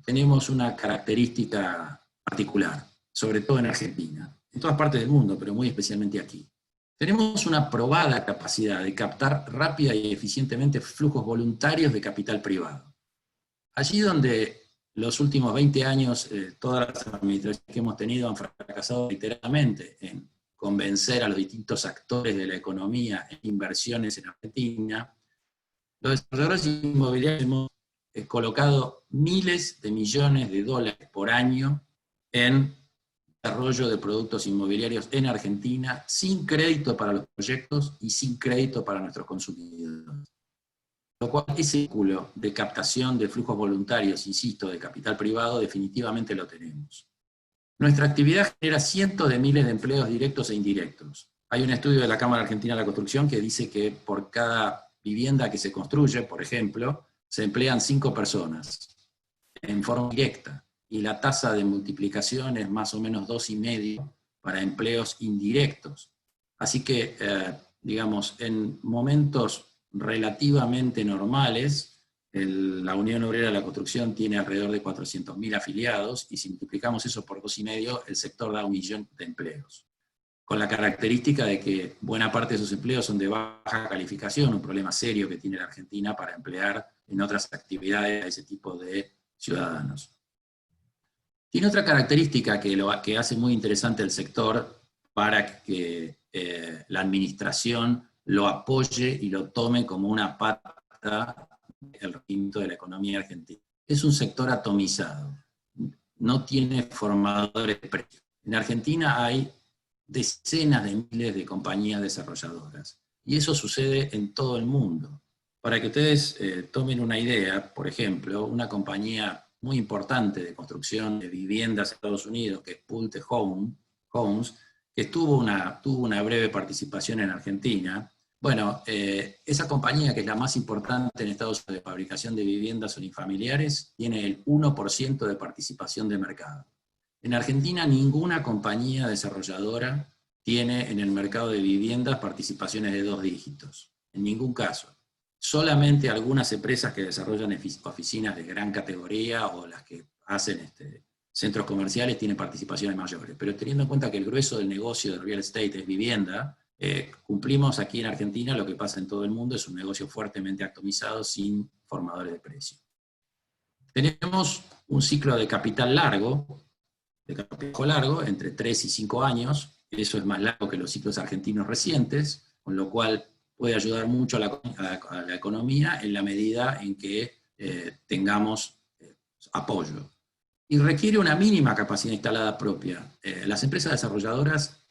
S4: tenemos una característica particular, sobre todo en Argentina, en todas partes del mundo, pero muy especialmente aquí. Tenemos una probada capacidad de captar rápida y eficientemente flujos voluntarios de capital privado. Allí donde los últimos 20 años, todas las administraciones que hemos tenido han fracasado literalmente en convencer a los distintos actores de la economía en inversiones en Argentina, los desarrolladores inmobiliarios hemos colocado miles de millones de dólares por año en desarrollo de productos inmobiliarios en Argentina, sin crédito para los proyectos y sin crédito para nuestros consumidores. Lo cual, ese círculo de captación de flujos voluntarios, insisto, de capital privado, definitivamente lo tenemos. Nuestra actividad genera cientos de miles de empleos directos e indirectos. Hay un estudio de la Cámara Argentina de la Construcción que dice que por cada vivienda que se construye, por ejemplo, se emplean 5 personas en forma directa, y la tasa de multiplicación es más o menos 2,5 para empleos indirectos. Así que, digamos, en momentos relativamente normales, la Unión Obrera de la Construcción tiene alrededor de 400.000 afiliados, y si multiplicamos eso por 2,5, el sector da 1 millón de empleos. Con la característica de que buena parte de esos empleos son de baja calificación, un problema serio que tiene la Argentina para emplear en otras actividades a ese tipo de ciudadanos. Tiene otra característica que hace muy interesante el sector para que la administración lo apoye y lo tome como una pata del rendimiento de la economía argentina. Es un sector atomizado, no tiene formadores de precios. En Argentina hay decenas de miles de compañías desarrolladoras, y eso sucede en todo el mundo. Para que ustedes tomen una idea, por ejemplo, una compañía muy importante de construcción de viviendas en Estados Unidos, que es Pulte Homes, que tuvo una breve participación en Argentina. Bueno, esa compañía, que es la más importante en Estados Unidos de fabricación de viviendas unifamiliares, tiene el 1% de participación de mercado. En Argentina ninguna compañía desarrolladora tiene en el mercado de viviendas participaciones de 2 dígitos, en ningún caso. Solamente algunas empresas que desarrollan oficinas de gran categoría o las que hacen centros comerciales tienen participaciones mayores. Pero teniendo en cuenta que el grueso del negocio de real estate es vivienda, cumplimos aquí en Argentina lo que pasa en todo el mundo, es un negocio fuertemente atomizado sin formadores de precio. Tenemos un ciclo de capital largo, entre 3 y 5 años, eso es más largo que los ciclos argentinos recientes, con lo cual puede ayudar mucho a la economía en la medida en que tengamos apoyo. Y requiere una mínima capacidad instalada propia. Las empresas desarrolladoras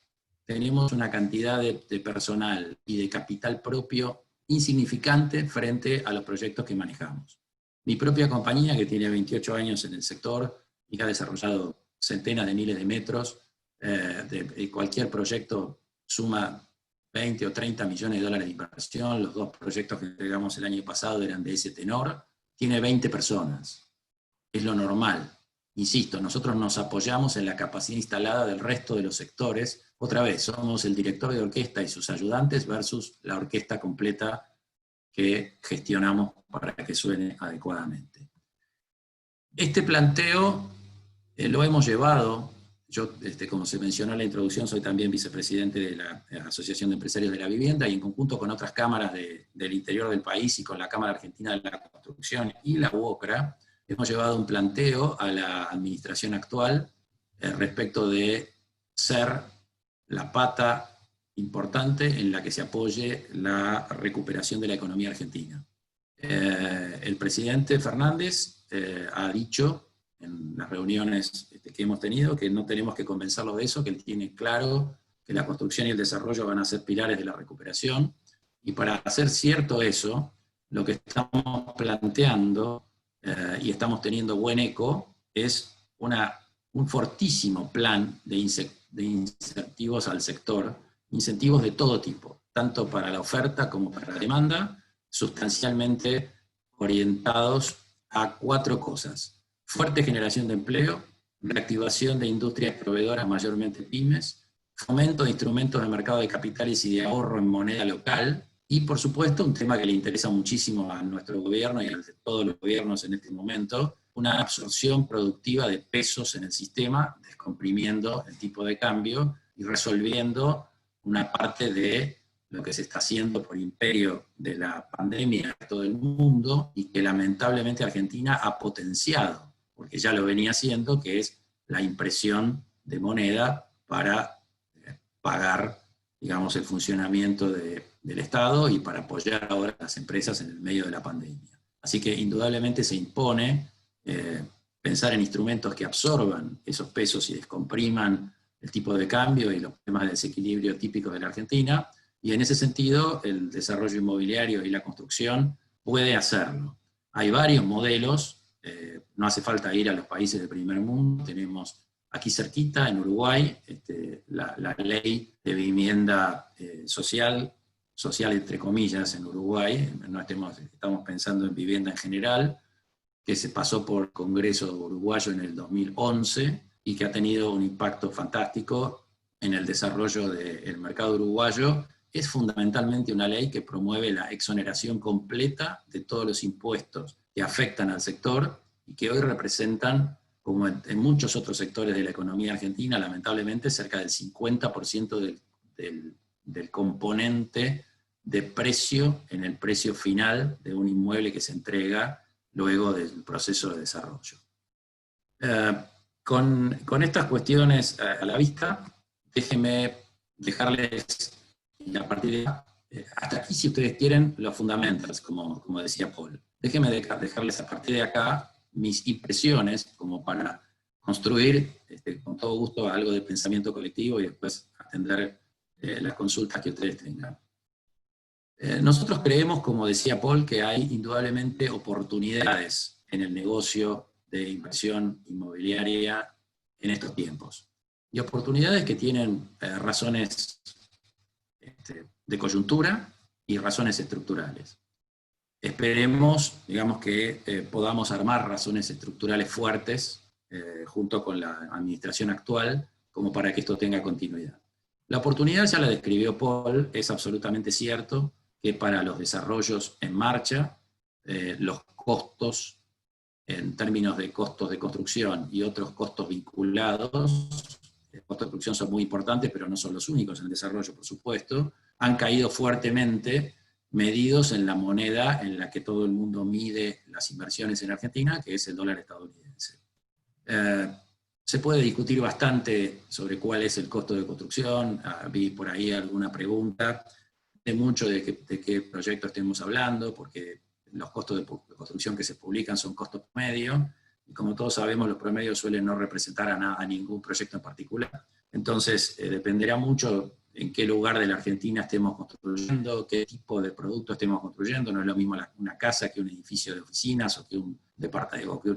S4: tenemos una cantidad de personal y de capital propio insignificante frente a los proyectos que manejamos. Mi propia compañía, que tiene 28 años en el sector y que ha desarrollado centenas de miles de metros, de cualquier proyecto suma 20 o 30 millones de dólares de inversión. Los 2 proyectos que entregamos el año pasado eran de ese tenor. Tiene 20 personas. Es lo normal. Insisto, nosotros nos apoyamos en la capacidad instalada del resto de los sectores. Otra vez, somos el director de orquesta y sus ayudantes versus la orquesta completa que gestionamos para que suene adecuadamente. Este planteo lo hemos llevado, yo, como se mencionó en la introducción, soy también vicepresidente de la Asociación de Empresarios de la Vivienda, y en conjunto con otras cámaras del interior del país y con la Cámara Argentina de la Construcción y la UOCRA, hemos llevado un planteo a la administración actual respecto de ser la pata importante en la que se apoye la recuperación de la economía argentina. El presidente Fernández ha dicho en las reuniones que hemos tenido que no tenemos que convencerlo de eso, que él tiene claro que la construcción y el desarrollo van a ser pilares de la recuperación, y para hacer cierto eso, lo que estamos planteando y estamos teniendo buen eco es un fortísimo plan de incentivos al sector, incentivos de todo tipo, tanto para la oferta como para la demanda, sustancialmente orientados a 4 cosas: fuerte generación de empleo, reactivación de industrias proveedoras, mayormente pymes, fomento de instrumentos de mercado de capitales y de ahorro en moneda local, y por supuesto, un tema que le interesa muchísimo a nuestro gobierno y a todos los gobiernos en este momento, una absorción productiva de pesos en el sistema, descomprimiendo el tipo de cambio y resolviendo una parte de lo que se está haciendo por imperio de la pandemia en todo el mundo, y que lamentablemente Argentina ha potenciado, porque ya lo venía haciendo, que es la impresión de moneda para pagar, digamos, el funcionamiento del Estado y para apoyar ahora a las empresas en el medio de la pandemia. Así que indudablemente se impone pensar en instrumentos que absorban esos pesos y descompriman el tipo de cambio y los temas de desequilibrio típicos de la Argentina, y en ese sentido el desarrollo inmobiliario y la construcción puede hacerlo. Hay varios modelos, no hace falta ir a los países del primer mundo, tenemos aquí cerquita, en Uruguay, la ley de vivienda social entre comillas en Uruguay, no estamos pensando en vivienda en general, que se pasó por el Congreso uruguayo en el 2011 y que ha tenido un impacto fantástico en el desarrollo del mercado uruguayo. Es fundamentalmente una ley que promueve la exoneración completa de todos los impuestos que afectan al sector y que hoy representan, como en muchos otros sectores de la economía argentina, lamentablemente cerca del 50% del componente de precio en el precio final de un inmueble que se entrega luego del proceso de desarrollo. Con estas cuestiones a la vista, déjenme dejarles, a partir de hasta aquí, si ustedes quieren, los fundamentals, como decía Paul. Déjenme dejarles a partir de acá mis impresiones, como para construir con todo gusto algo de pensamiento colectivo y después atender las consultas que ustedes tengan. Nosotros creemos, como decía Paul, que hay indudablemente oportunidades en el negocio de inversión inmobiliaria en estos tiempos. Y oportunidades que tienen razones de coyuntura y razones estructurales. Esperemos, digamos, que podamos armar razones estructurales fuertes junto con la administración actual, como para que esto tenga continuidad. La oportunidad, ya la describió Paul, es absolutamente cierto que para los desarrollos en marcha, los costos, en términos de costos de construcción y otros costos vinculados, los costos de construcción son muy importantes, pero no son los únicos en el desarrollo, por supuesto, han caído fuertemente, medidos en la moneda en la que todo el mundo mide las inversiones en Argentina, que es el dólar estadounidense. Se puede discutir bastante sobre cuál es el costo de construcción. Vi por ahí alguna pregunta, de mucho de qué proyecto estemos hablando, porque los costos de construcción que se publican son costos promedio, y como todos sabemos, los promedios suelen no representar a ningún proyecto en particular. Entonces, dependerá mucho en qué lugar de la Argentina estemos construyendo, qué tipo de producto estemos construyendo. No es lo mismo una casa que un edificio de oficinas, o que un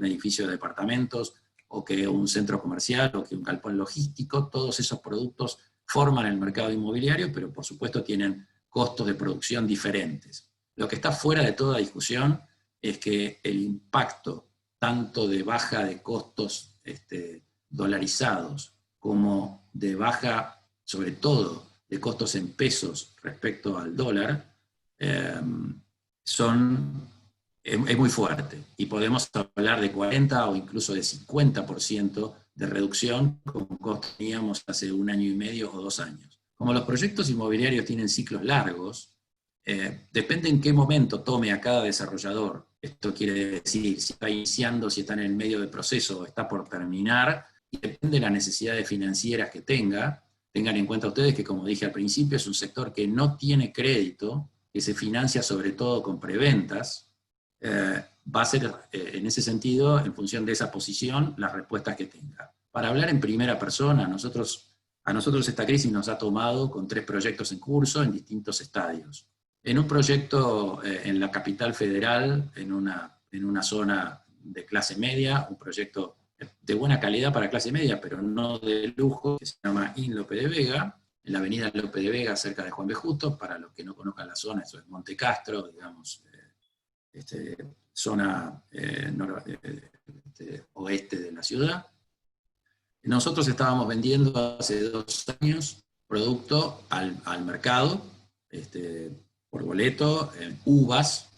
S4: edificio de departamentos, o que un centro comercial, o que un galpón logístico. Todos esos productos forman el mercado inmobiliario, pero por supuesto tienen costos de producción diferentes. Lo que está fuera de toda discusión es que el impacto tanto de baja de costos dolarizados, como de baja, sobre todo, de costos en pesos respecto al dólar, es muy fuerte. Y podemos hablar de 40 o incluso de 50% de reducción, como costos teníamos hace 1 año y medio o 2 años. Como los proyectos inmobiliarios tienen ciclos largos, depende en qué momento tome a cada desarrollador. Esto quiere decir, si está iniciando, si está en el medio del proceso, o está por terminar, y depende de las necesidades financieras que tenga. Tengan en cuenta ustedes que, como dije al principio, es un sector que no tiene crédito, que se financia sobre todo con preventas. Va a ser, en ese sentido, en función de esa posición, las respuestas que tenga. Para hablar en primera persona, a nosotros esta crisis nos ha tomado con 3 proyectos en curso en distintos estadios. En un proyecto en la capital federal, en una zona de clase media, un proyecto de buena calidad para clase media, pero no de lujo, que se llama IN Lope de Vega, en la avenida Lope de Vega, cerca de Juan B. Justo. Para los que no conozcan la zona, eso es Monte Castro, digamos, zona oeste de la ciudad. Nosotros estábamos vendiendo hace 2 años producto al mercado, por boleto, en uvas,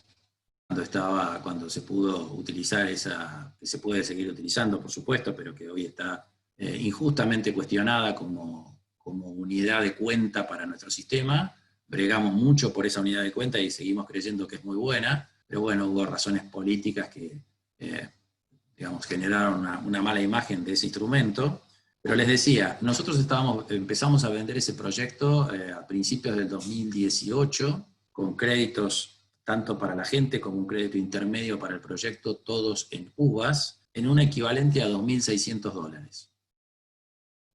S4: cuando se pudo utilizar que se puede seguir utilizando, por supuesto, pero que hoy está injustamente cuestionada como unidad de cuenta para nuestro sistema. Bregamos mucho por esa unidad de cuenta y seguimos creyendo que es muy buena, pero bueno, hubo razones políticas que digamos, generaron una mala imagen de ese instrumento. Pero les decía, nosotros empezamos a vender ese proyecto a principios del 2018, con créditos tanto para la gente como un crédito intermedio para el proyecto, todos en uvas, en un equivalente a $2.600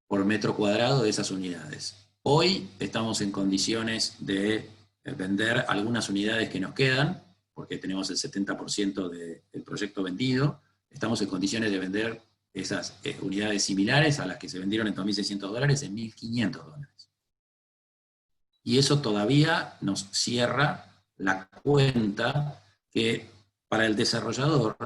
S4: por metro cuadrado de esas unidades. Hoy estamos en condiciones de vender algunas unidades que nos quedan, porque tenemos el 70% del proyecto vendido. Estamos en condiciones de vender esas unidades similares a las que se vendieron en $2.600 en $1.500. Y eso todavía nos cierra la cuenta que para el desarrollador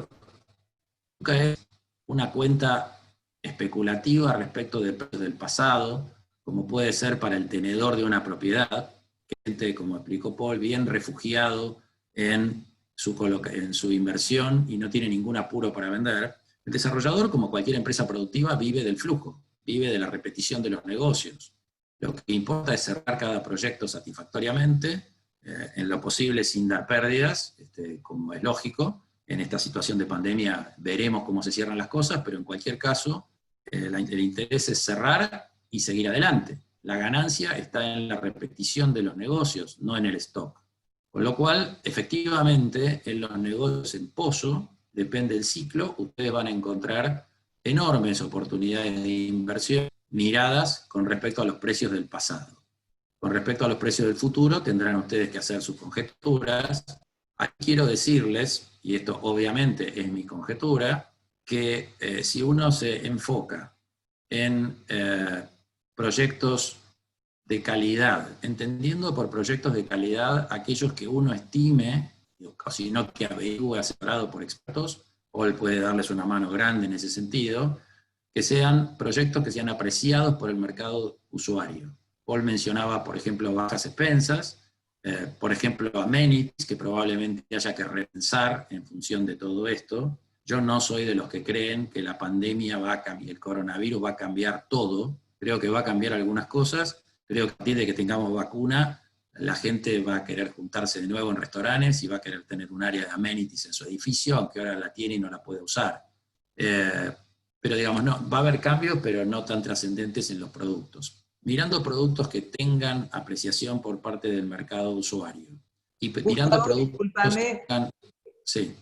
S4: nunca es una cuenta especulativa respecto del pasado, como puede ser para el tenedor de una propiedad, que gente, como explicó Paul, bien refugiado en su inversión y no tiene ningún apuro para vender. El desarrollador, como cualquier empresa productiva, vive del flujo, vive de la repetición de los negocios. Lo que importa es cerrar cada proyecto satisfactoriamente, en lo posible sin dar pérdidas, como es lógico. En esta situación de pandemia veremos cómo se cierran las cosas, pero en cualquier caso, el interés es cerrar y seguir adelante. La ganancia está en la repetición de los negocios, no en el stock. Con lo cual, efectivamente, en los negocios en pozo, depende del ciclo, ustedes van a encontrar enormes oportunidades de inversión miradas con respecto a los precios del pasado. Con respecto a los precios del futuro, tendrán ustedes que hacer sus conjeturas. Aquí quiero decirles, y esto obviamente es mi conjetura, que si uno se enfoca en proyectos de calidad, entendiendo por proyectos de calidad aquellos que uno estime, o si no que averigüe asesorado por expertos, Paul puede darles una mano grande en ese sentido, que sean proyectos que sean apreciados por el mercado usuario. Paul mencionaba, por ejemplo, bajas expensas, por ejemplo, amenities, que probablemente haya que repensar en función de todo esto. Yo no soy de los que creen que la pandemia va a cambiar, el coronavirus va a cambiar todo. Creo que va a cambiar algunas cosas. Creo que a partir de que tengamos vacuna, la gente va a querer juntarse de nuevo en restaurantes y va a querer tener un área de amenities en su edificio, aunque ahora la tiene y no la puede usar. Pero digamos, no, va a haber cambios, pero no tan trascendentes en los productos. Mirando productos que tengan apreciación por parte del mercado usuario. Y mirando
S1: Gustavo,
S4: productos que
S1: discúlpame,
S4: tengan... Sí,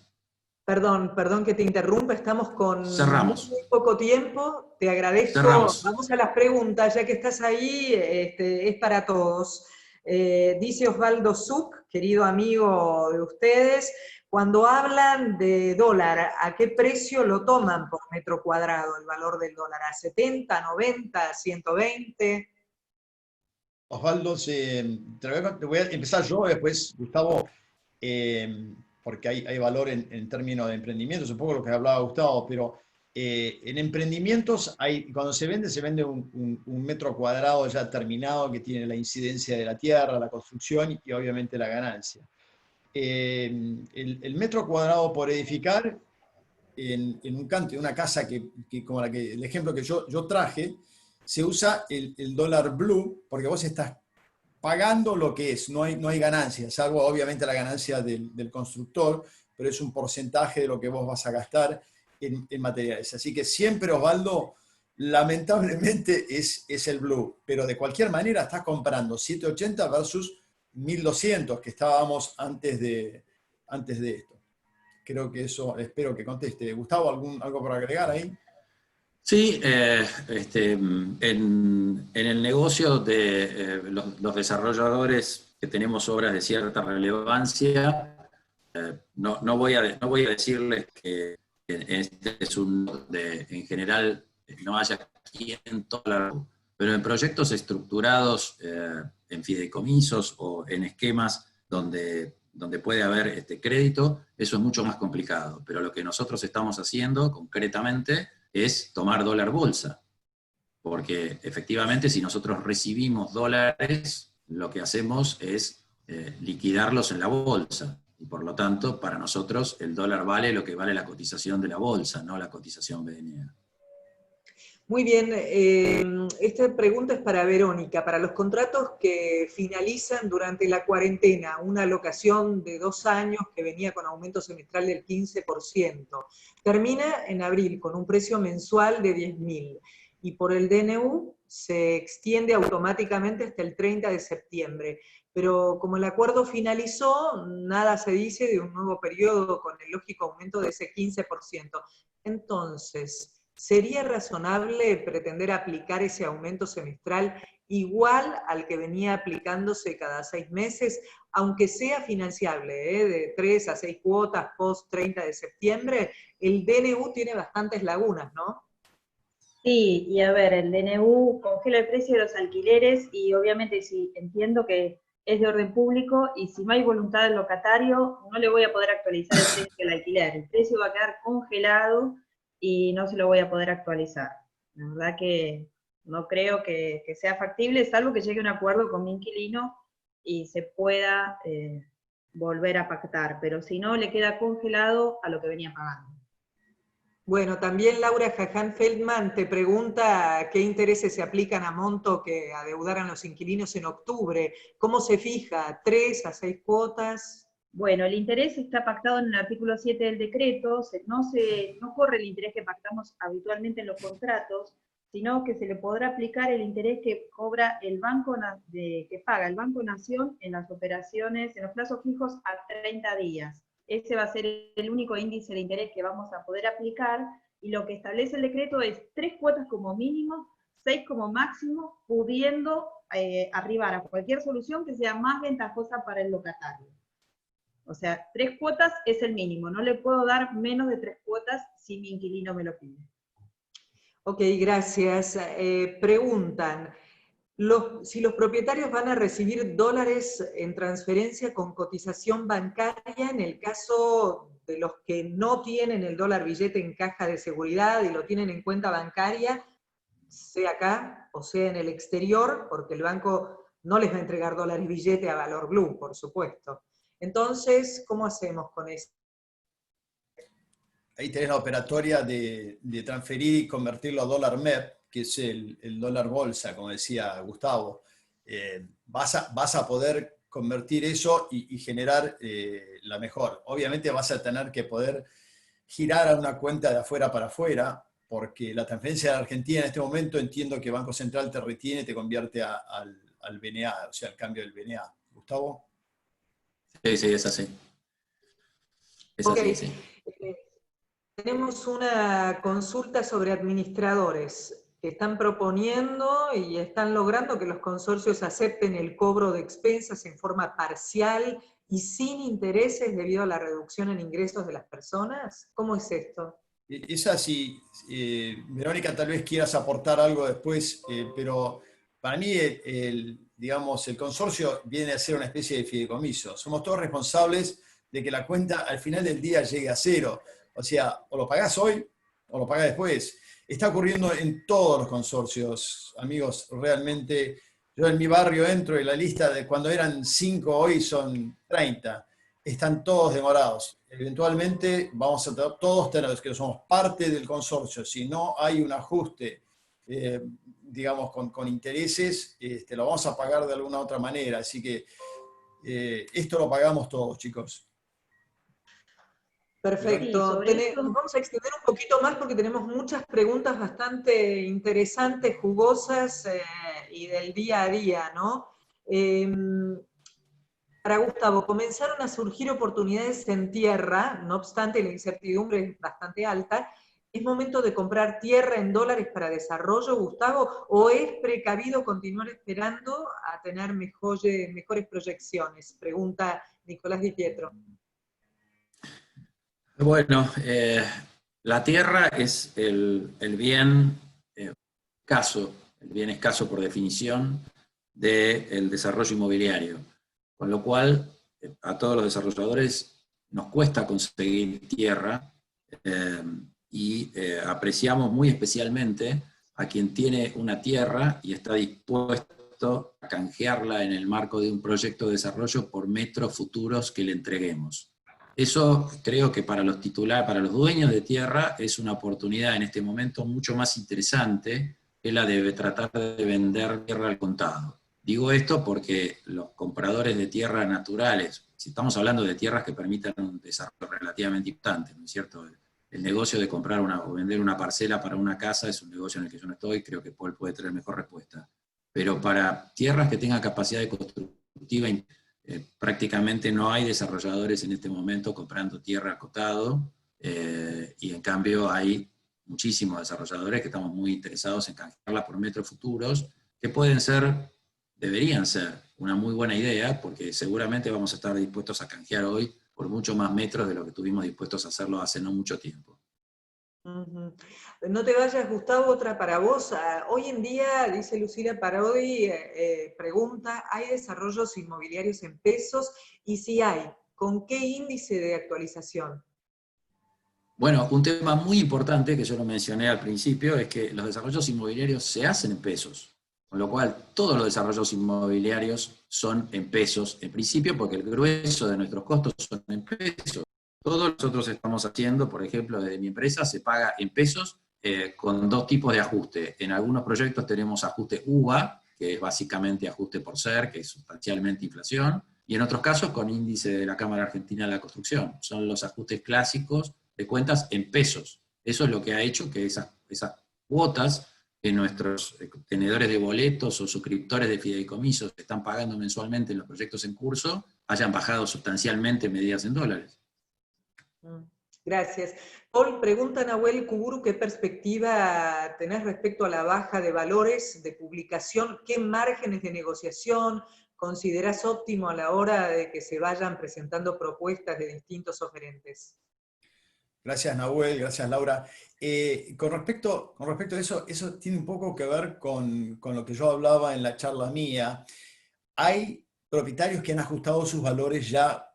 S1: perdón que te interrumpa, estamos con muy,
S4: cerramos.
S1: muy poco tiempo, te agradezco.
S4: Cerramos.
S1: Vamos a las preguntas, ya que estás ahí, es para todos. Dice Osvaldo Zuc, querido amigo de ustedes, cuando hablan de dólar, ¿a qué precio lo toman por metro cuadrado el valor del dólar? ¿A 70, 90, 120?
S2: Osvaldo, te voy a empezar yo, después Gustavo, porque hay valor en términos de emprendimiento, es un poco lo que hablaba Gustavo, pero en emprendimientos cuando se vende un metro cuadrado ya terminado que tiene la incidencia de la tierra, la construcción y obviamente la ganancia. El metro cuadrado por edificar en un canto, en una casa como el ejemplo que yo traje, se usa el dólar blue, porque vos estás pagando lo que es, no hay ganancia, salvo obviamente la ganancia del constructor, pero es un porcentaje de lo que vos vas a gastar en materiales. Así que siempre, Osvaldo, lamentablemente es el blue, pero de cualquier manera estás comprando 780 versus 1200 que estábamos antes de esto. Creo que eso, espero que conteste. Gustavo, ¿algo por agregar ahí?
S4: Sí, en el negocio de los desarrolladores que tenemos obras de cierta relevancia, no voy a decirles que este es en general no haya quien pero en proyectos estructurados en fideicomisos o en esquemas donde puede haber crédito, eso es mucho más complicado. Pero lo que nosotros estamos haciendo concretamente es tomar dólar bolsa. Porque efectivamente si nosotros recibimos dólares, lo que hacemos es liquidarlos en la bolsa. Y por lo tanto, para nosotros el dólar vale lo que vale la cotización de la bolsa, no la cotización BNA.
S1: Muy bien, esta pregunta es para Verónica. Para los contratos que finalizan durante la cuarentena, una locación de 2 años que venía con aumento semestral del 15%, termina en abril con un precio mensual de 10.000 y por el DNU se extiende automáticamente hasta el 30 de septiembre. Pero como el acuerdo finalizó, nada se dice de un nuevo periodo con el lógico aumento de ese 15%. Entonces, ¿sería razonable pretender aplicar ese aumento semestral igual al que venía aplicándose cada 6 meses, aunque sea financiable, de 3 a 6 cuotas post 30 de septiembre? El DNU tiene bastantes lagunas, ¿no?
S3: Sí, y a ver, el DNU congela el precio de los alquileres y obviamente sí, entiendo que es de orden público y si no hay voluntad del locatario, no le voy a poder actualizar el precio del alquiler. El precio va a quedar congelado y no se lo voy a poder actualizar. La verdad que no creo que sea factible, salvo que llegue a un acuerdo con mi inquilino y se pueda volver a pactar, pero si no, le queda congelado a lo que venía pagando.
S1: Bueno, también Laura Jaján Feldman te pregunta qué intereses se aplican a monto que adeudaran los inquilinos en octubre. ¿Cómo se fija? ¿3 a 6 cuotas?
S3: Bueno, el interés está pactado en el artículo 7 del decreto, no corre el interés que pactamos habitualmente en los contratos, sino que se le podrá aplicar el interés que cobra el banco, que paga el Banco Nación en las operaciones, en los plazos fijos a 30 días. Ese va a ser el único índice de interés que vamos a poder aplicar, y lo que establece el decreto es 3 cuotas como mínimo, 6 como máximo, pudiendo arribar a cualquier solución que sea más ventajosa para el locatario. O sea, 3 cuotas es el mínimo, no le puedo dar menos de 3 cuotas si mi inquilino me lo pide.
S1: Ok, gracias. Preguntan, si los propietarios van a recibir dólares en transferencia con cotización bancaria en el caso de los que no tienen el dólar billete en caja de seguridad y lo tienen en cuenta bancaria, sea acá o sea en el exterior, porque el banco no les va a entregar dólares billete a valor blue, por supuesto. Entonces, ¿cómo hacemos con eso?
S2: Ahí tenés la operatoria de transferir y convertirlo a dólar MEP, que es el dólar bolsa, como decía Gustavo. Vas a poder convertir eso y generar la mejor. Obviamente vas a tener que poder girar a una cuenta de afuera para afuera, porque la transferencia de la Argentina en este momento entiendo que Banco Central te retiene, te convierte al BNA, o sea, al cambio del BNA. ¿Gustavo?
S4: Sí, sí, es así. Es
S1: Ok.
S4: así, sí.
S1: Tenemos una consulta sobre administradores que están proponiendo y están logrando que los consorcios acepten el cobro de expensas en forma parcial y sin intereses debido a la reducción en ingresos de las personas. ¿Cómo es esto?
S2: Esa sí, Verónica, tal vez quieras aportar algo después, pero para mí, digamos, el consorcio viene a ser una especie de fideicomiso. Somos todos responsables de que la cuenta al final del día llegue a cero. O sea, o lo pagás hoy o lo pagás después. Está ocurriendo en todos los consorcios, amigos, realmente. Yo en mi barrio entro y la lista de cuando eran 5 hoy son 30. Están todos demorados. Eventualmente vamos a todos tener que somos parte del consorcio. Si no hay un ajuste, digamos, con intereses, lo vamos a pagar de alguna otra manera. Así que esto lo pagamos todos, chicos.
S1: Perfecto. Nos vamos a extender un poquito más porque tenemos muchas preguntas bastante interesantes, jugosas y del día a día, ¿no? Para Gustavo, comenzaron a surgir oportunidades en tierra, no obstante la incertidumbre es bastante alta. ¿Es momento de comprar tierra en dólares para desarrollo, Gustavo, o es precavido continuar esperando a tener mejores proyecciones? Pregunta Nicolás Di Pietro.
S4: Bueno, la tierra es el bien escaso, el bien escaso por definición del desarrollo inmobiliario. Con lo cual, a todos los desarrolladores nos cuesta conseguir tierra y apreciamos muy especialmente a quien tiene una tierra y está dispuesto a canjearla en el marco de un proyecto de desarrollo por metros futuros que le entreguemos. Eso creo que para los titulares, para los dueños de tierra, es una oportunidad en este momento mucho más interesante que la de tratar de vender tierra al contado. Digo esto porque los compradores de tierras naturales, si estamos hablando de tierras que permitan un desarrollo relativamente importante, ¿no es cierto? El negocio de comprar o vender una parcela para una casa es un negocio en el que yo no estoy, creo que Paul puede tener mejor respuesta. Pero para tierras que tengan capacidad de constructiva, prácticamente no hay desarrolladores en este momento comprando tierra a cotado, y en cambio hay muchísimos desarrolladores que estamos muy interesados en canjearla por metros futuros, que deberían ser una muy buena idea, porque seguramente vamos a estar dispuestos a canjear hoy por mucho más metros de lo que estuvimos dispuestos a hacerlo hace no mucho tiempo.
S1: No te vayas, Gustavo, otra para vos. Hoy en día, dice Lucila Parodi, pregunta, ¿hay desarrollos inmobiliarios en pesos? Y si hay, ¿con qué índice de actualización?
S4: Bueno, un tema muy importante que yo lo mencioné al principio es que los desarrollos inmobiliarios se hacen en pesos. Con lo cual, todos los desarrollos inmobiliarios son en pesos, en principio, porque el grueso de nuestros costos son en pesos. Todos nosotros estamos haciendo, por ejemplo, desde mi empresa, se paga en pesos con dos tipos de ajuste. En algunos proyectos tenemos ajuste UVA, que es básicamente ajuste por ser, que es sustancialmente inflación, y en otros casos con índice de la Cámara Argentina de la Construcción. Son los ajustes clásicos de cuentas en pesos. Eso es lo que ha hecho que esas cuotas que nuestros tenedores de boletos o suscriptores de fideicomisos que están pagando mensualmente en los proyectos en curso hayan bajado sustancialmente medidas en dólares.
S1: Gracias. Paul, pregunta Nahuel Kuburu, ¿qué perspectiva tenés respecto a la baja de valores de publicación? ¿Qué márgenes de negociación considerás óptimo a la hora de que se vayan presentando propuestas de distintos oferentes?
S2: Gracias, Nahuel, gracias, Laura. Con respecto a eso tiene un poco que ver con lo que yo hablaba en la charla mía. Hay propietarios que han ajustado sus valores ya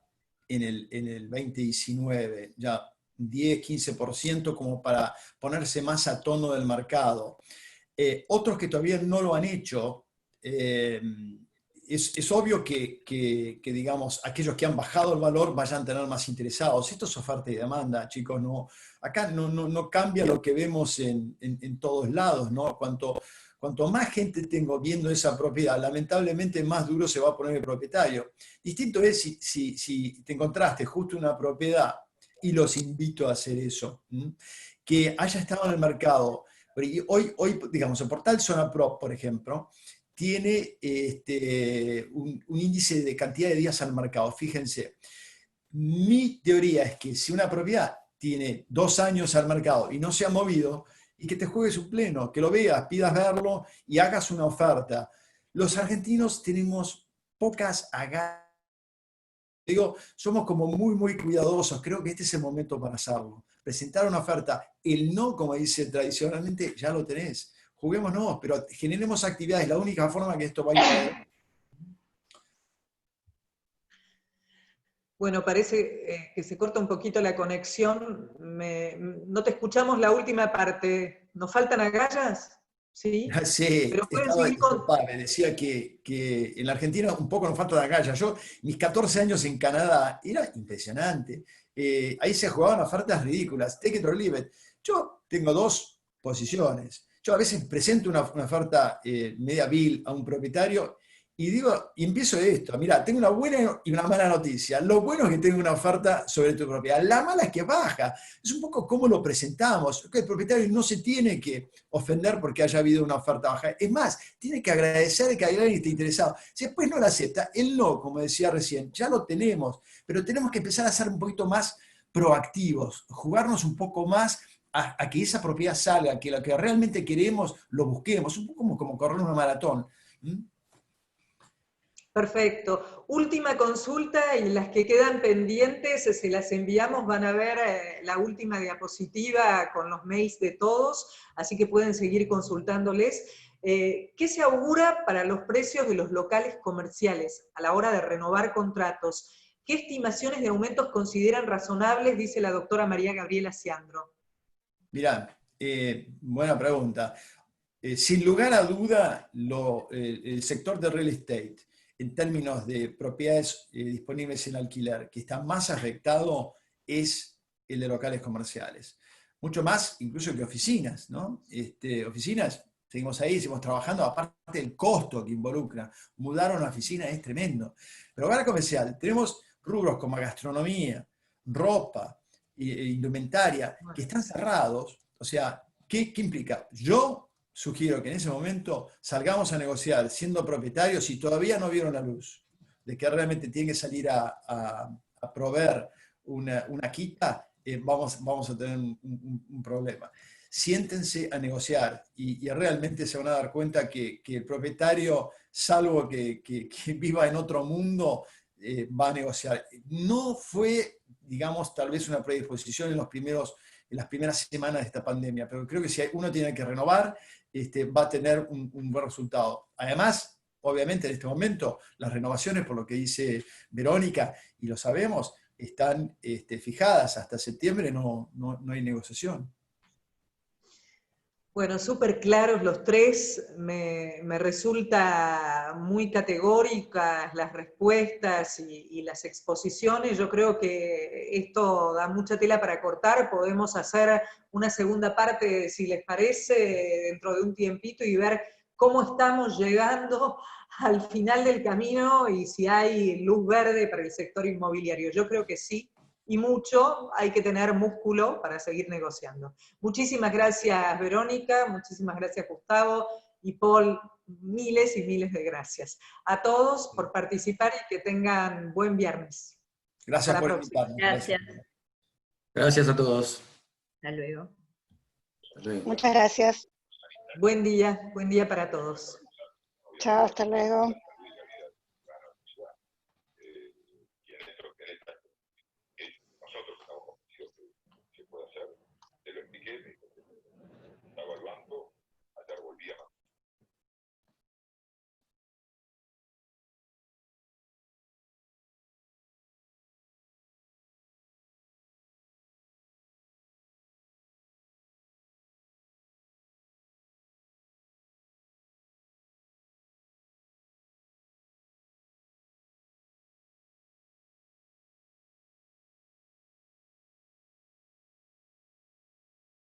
S2: en el 2019, ya 10, 15%, como para ponerse más a tono del mercado. Otros que todavía no lo han hecho, es obvio que, digamos, aquellos que han bajado el valor vayan a tener más interesados. Esto es oferta y demanda, chicos. Acá no cambia lo que vemos en todos lados, ¿no? Cuanto más gente tengo viendo esa propiedad, lamentablemente más duro se va a poner el propietario. Distinto es si te encontraste justo una propiedad, y los invito a hacer eso, que haya estado en el mercado. Y hoy, digamos, el portal Zona Pro, por ejemplo, tiene un índice de cantidad de días al mercado. Fíjense, mi teoría es que si una propiedad tiene 2 años al mercado y no se ha movido, y que te juegues un pleno, que lo veas, pidas verlo y hagas una oferta. Los argentinos tenemos pocas agallas. Digo, somos como muy, muy cuidadosos. Creo que este es el momento para hacerlo. Presentar una oferta. El no, como dice tradicionalmente, ya lo tenés. Juguémonos, pero generemos actividades. La única forma que esto va a ir para adelante.
S1: Bueno, parece que se corta un poquito la conexión. No te escuchamos la última parte. ¿Nos faltan agallas? ¿Sí?
S2: Sí,
S1: Pero pueden
S2: estaba,
S1: seguir con...
S2: me decía que en la Argentina un poco nos falta de agallas. Yo, mis 14 años en Canadá, era impresionante. Ahí se jugaban ofertas ridículas, take it or leave it. Yo tengo 2 posiciones. Yo a veces presento una oferta media vil a un propietario y digo, y empiezo esto, mira, tengo una buena y una mala noticia. Lo bueno es que tengo una oferta sobre tu propiedad. La mala es que baja. Es un poco cómo lo presentamos. El propietario no se tiene que ofender porque haya habido una oferta baja. Es más, tiene que agradecer que alguien esté interesado. Si después no la acepta, el no, como decía recién, ya lo tenemos, pero tenemos que empezar a ser un poquito más proactivos, jugarnos un poco más a que esa propiedad salga, que lo que realmente queremos lo busquemos, un poco como correr una maratón.
S1: Perfecto. Última consulta y las que quedan pendientes, se las enviamos, van a ver la última diapositiva con los mails de todos, así que pueden seguir consultándoles. ¿Qué se augura para los precios de los locales comerciales a la hora de renovar contratos? ¿Qué estimaciones de aumentos consideran razonables? Dice la doctora María Gabriela Ciandro.
S2: Mirá, buena pregunta. Sin lugar a duda, el sector de real estate, en términos de propiedades disponibles en alquiler, que está más afectado es el de locales comerciales. Mucho más incluso que oficinas, ¿no? Oficinas, seguimos ahí, seguimos trabajando, aparte del costo que involucra. Mudar a una oficina es tremendo. Pero hogar comercial, tenemos rubros como gastronomía, ropa, indumentaria, que están cerrados. O sea, ¿qué implica? Yo sugiero que en ese momento salgamos a negociar siendo propietarios y todavía no vieron la luz de que realmente tienen que salir a proveer una quita, vamos a tener un problema. Siéntense a negociar y realmente se van a dar cuenta que el propietario, salvo que viva en otro mundo, va a negociar. No fue, digamos, tal vez una predisposición en las primeras semanas de esta pandemia, pero creo que si uno tiene que renovar, va a tener un buen resultado. Además, obviamente en este momento, las renovaciones, por lo que dice Verónica, y lo sabemos, están fijadas. Hasta septiembre no hay negociación.
S1: Bueno, súper claros los tres, me resulta muy categóricas las respuestas y las exposiciones. Yo creo que esto da mucha tela para cortar, podemos hacer una segunda parte, si les parece, dentro de un tiempito y ver cómo estamos llegando al final del camino y si hay luz verde para el sector inmobiliario. Yo creo que sí. Y mucho, hay que tener músculo para seguir negociando. Muchísimas gracias, Verónica, muchísimas gracias, Gustavo, y Paul, miles y miles de gracias. A todos por participar y que tengan buen viernes.
S2: Gracias por invitarnos.
S3: Gracias.
S4: Gracias a todos.
S3: Hasta luego.
S4: Hasta luego.
S5: Muchas gracias.
S1: Buen día para todos.
S5: Chao, hasta luego.